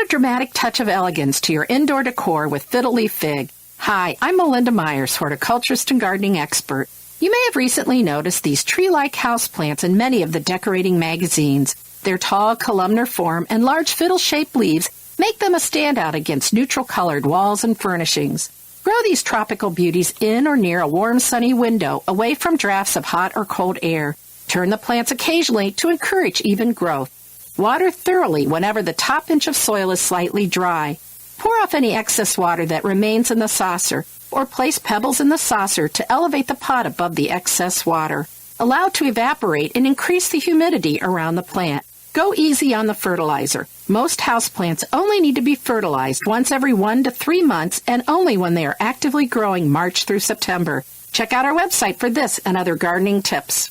Dramatic touch of elegance to your indoor decor with Fiddle Leaf Fig. Hi, I'm Melinda Myers, horticulturist and gardening expert. You may have recently noticed these tree-like houseplants in many of the decorating magazines. Their tall columnar form and large fiddle-shaped leaves make them a standout against neutral-colored walls and furnishings. Grow these tropical beauties in or near a warm, sunny window away from drafts of hot or cold air. Turn the plants occasionally to encourage even growth. Water thoroughly whenever the top inch of soil is slightly dry. Pour off any excess water that remains in the saucer, or place pebbles in the saucer to elevate the pot above the excess water. Allow it to evaporate and increase the humidity around the plant. Go easy on the fertilizer. Most houseplants only need to be fertilized once every 1 to 3 months and only when they are actively growing March through September. Check out our website for this and other gardening tips.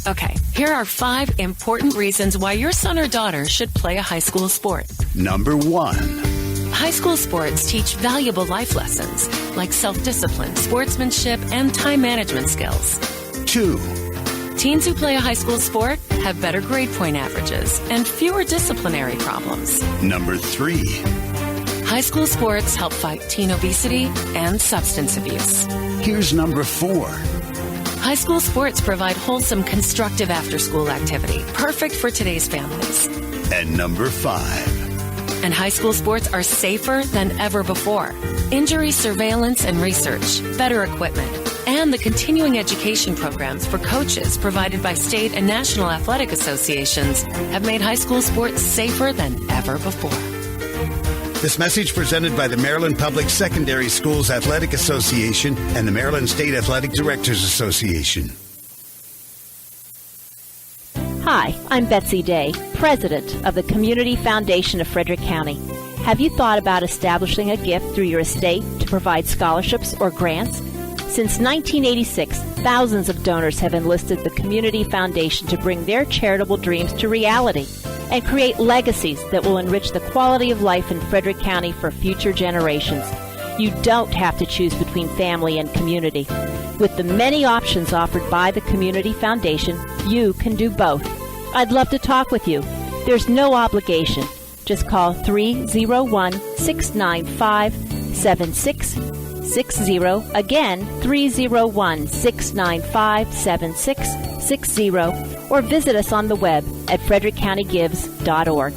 Okay, here are 5 important reasons why your son or daughter should play a high school sport. Number 1. High school sports teach valuable life lessons like self-discipline, sportsmanship, and time management skills. 2. Teens who play a high school sport have better grade point averages and fewer disciplinary problems. Number 3. High school sports help fight teen obesity and substance abuse. Here's number 4. High school sports provide wholesome, constructive after-school activity, perfect for today's families. And number 5. And high school sports are safer than ever before. Injury surveillance and research, better equipment, and the continuing education programs for coaches provided by state and national athletic associations have made high school sports safer than ever before. This message presented by the Maryland Public Secondary Schools Athletic Association and the Maryland State Athletic Directors Association. Hi, I'm Betsy Day, President of the Community Foundation of Frederick County. Have you thought about establishing a gift through your estate to provide scholarships or grants? Since 1986, thousands of donors have enlisted the Community Foundation to bring their charitable dreams to reality and create legacies that will enrich the quality of life in Frederick County for future generations. You don't have to choose between family and community. With the many options offered by the Community Foundation, you can do both. I'd love to talk with you. There's no obligation. Just call 301-695-7660. Again, 301-695-7660. Or visit us on the web at frederickcountygives.org.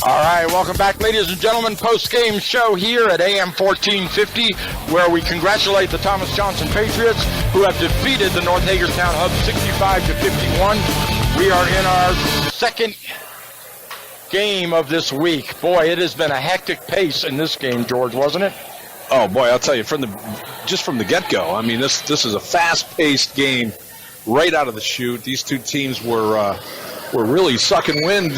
All right, welcome back, ladies and gentlemen. Post-game show here at AM 1450, where we congratulate the Thomas Johnson Patriots, who have defeated the North Hagerstown Hub 65-51. We are in our second game of this week. Boy, it has been a hectic pace in this game, George, wasn't it? Oh boy, I'll tell you, from the get-go. I mean, this is a fast-paced game right out of the chute. These two teams were really sucking wind,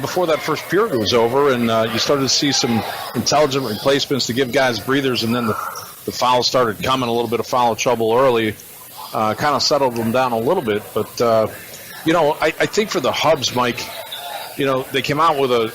before that first period was over, and you started to see some intelligent replacements to give guys breathers, and then the fouls started coming, a little bit of foul trouble early, kind of settled them down a little bit. But, I think for the Hubs, Mike, they came out with a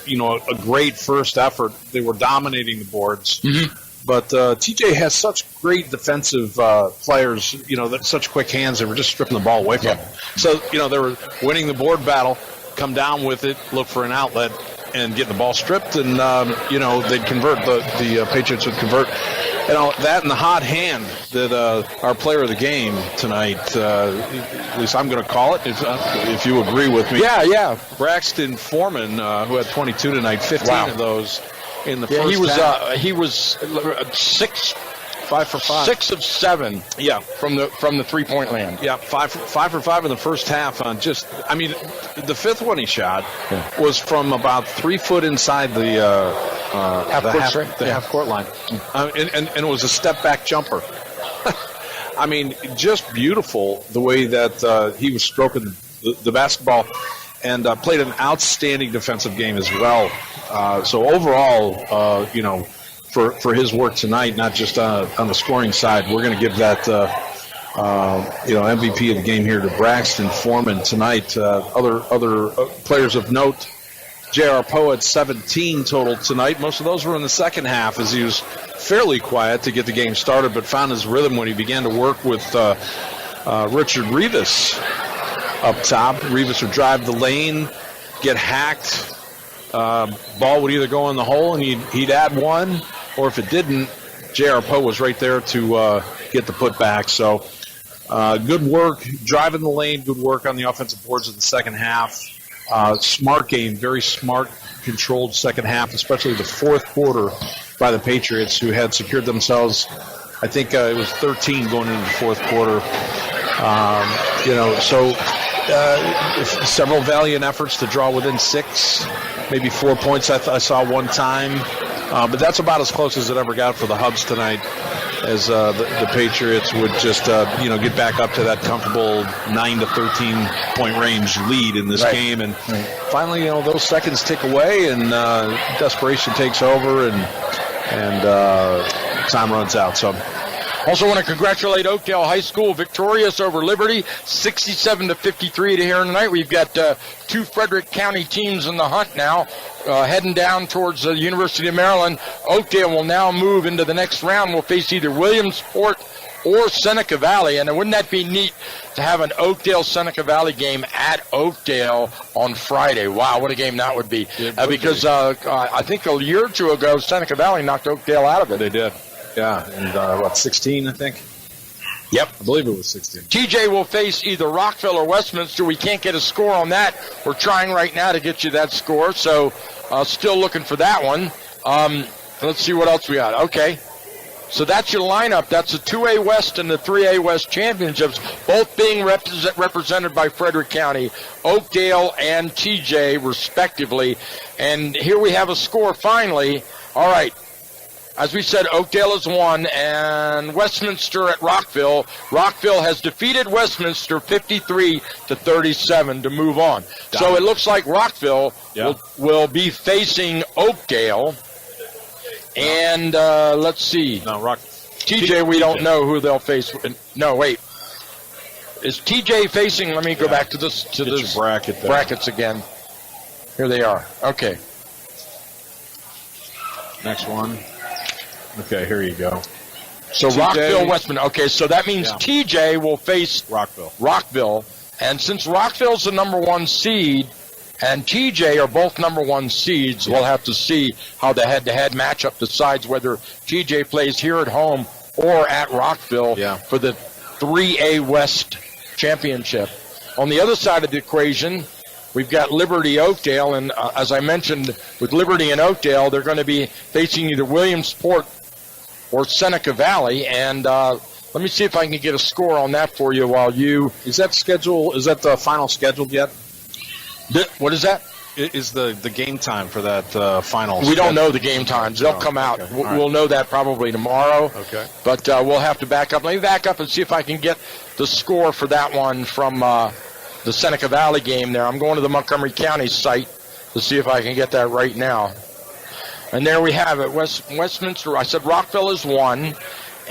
great first effort. They were dominating the boards. Mm-hmm. But TJ has such great defensive players, such quick hands. They were just stripping the ball away from them. So, they were winning the board battle, come down with it, look for an outlet, and get the ball stripped, and, they'd convert. The Patriots would convert. That and the hot hand that our player of the game tonight, at least I'm going to call it, if you agree with me. Yeah. Braxton Foreman, who had 22 tonight, 15 of those. In the first he was 5 for 5, 6 of 7. Yeah, from the 3-point land. Yeah, 5 for 5 in the first half. The fifth one he shot was from about 3 foot inside the half court line, and it was a step back jumper. Just beautiful the way that he was stroking the basketball, and played an outstanding defensive game as well. So overall, for his work tonight, not just on the scoring side, we're going to give that MVP of the game here to Braxton Foreman tonight. Other players of note, J.R. Poe had 17 total tonight. Most of those were in the second half as he was fairly quiet to get the game started, but found his rhythm when he began to work with Richard Rivas up top. Rivas would drive the lane, get hacked. Ball would either go in the hole and he'd add one, or if it didn't, J.R. Poe was right there to get the putback. So good work driving the lane, good work on the offensive boards in the second half. Smart game, very smart, controlled second half, especially the fourth quarter by the Patriots, who had secured themselves, I think it was 13 going into the fourth quarter. Several valiant efforts to draw within 6, maybe 4 points I saw one time. But that's about as close as it ever got for the Hubs tonight, as the Patriots would just get back up to that comfortable 9 to 13 point range lead in this game, and finally those seconds tick away and desperation takes over and time runs out. So also want to congratulate Oakdale High School, victorious over Liberty, 67-53 to here tonight. We've got 2 Frederick County teams in the hunt now, heading down towards the University of Maryland. Oakdale will now move into the next round. We'll face either Williamsport or Seneca Valley, and wouldn't that be neat to have an Oakdale-Seneca Valley game at Oakdale on Friday? Wow, what a game that would be. Because I think a year or two ago, Seneca Valley knocked Oakdale out of it. They did. Yeah, and 16, I think? Yep. I believe it was 16. TJ will face either Rockville or Westminster. We can't get a score on that. We're trying right now to get you that score, so still looking for that one. Let's see what else we got. Okay. So that's your lineup. That's the 2A West and the 3A West championships, both being represented by Frederick County, Oakdale and TJ, respectively. And here we have a score finally. All right. As we said, Oakdale has won, and Westminster at Rockville. Rockville has defeated Westminster 53-37 to move on. So it looks like Rockville will be facing Oakdale. And let's see. No, TJ, we don't know who they'll face. No, wait. Is TJ facing? Let me go back to this bracket there. Brackets again. Here they are. Okay. Next one. Okay, here you go. So TJ, Rockville, Westminster. Okay, so that means TJ will face Rockville. And since Rockville's the number 1 seed and TJ are both number 1 seeds, we'll have to see how the head-to-head matchup decides whether TJ plays here at home or at Rockville for the 3A West championship. On the other side of the equation, we've got Liberty Oakdale, and as I mentioned, with Liberty and Oakdale, they're going to be facing either Williamsport or Seneca Valley, and let me see if I can get a score on that for you while you... Is that the final scheduled yet? What is that? Is the game time for that final? We don't know the game times. They'll come out. Okay. We'll know that probably tomorrow. Okay. But we'll have to back up. Let me back up and see if I can get the score for that one from the Seneca Valley game there. I'm going to the Montgomery County site to see if I can get that right now. And there we have it. Westminster, I said Rockville is 1.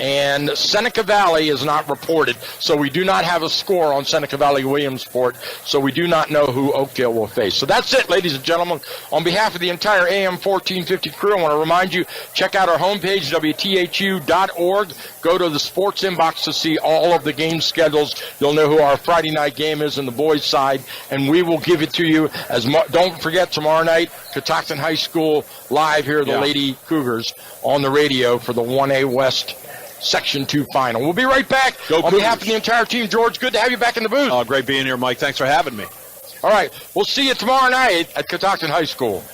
And Seneca Valley is not reported, so we do not have a score on Seneca Valley Williamsport, so we do not know who Oakdale will face. So that's it, ladies and gentlemen. On behalf of the entire AM 1450 crew, I want to remind you, check out our homepage, WTHU.org. Go to the sports inbox to see all of the game schedules. You'll know who our Friday night game is on the boys' side, and we will give it to you. Don't forget, tomorrow night, Catoctin High School live here, the Lady Cougars, on the radio for the 1A West Section 2 final. We'll be right back. On behalf of the entire team, George, good to have you back in the booth. Oh, great being here, Mike. Thanks for having me. All right. We'll see you tomorrow night at Catoctin High School.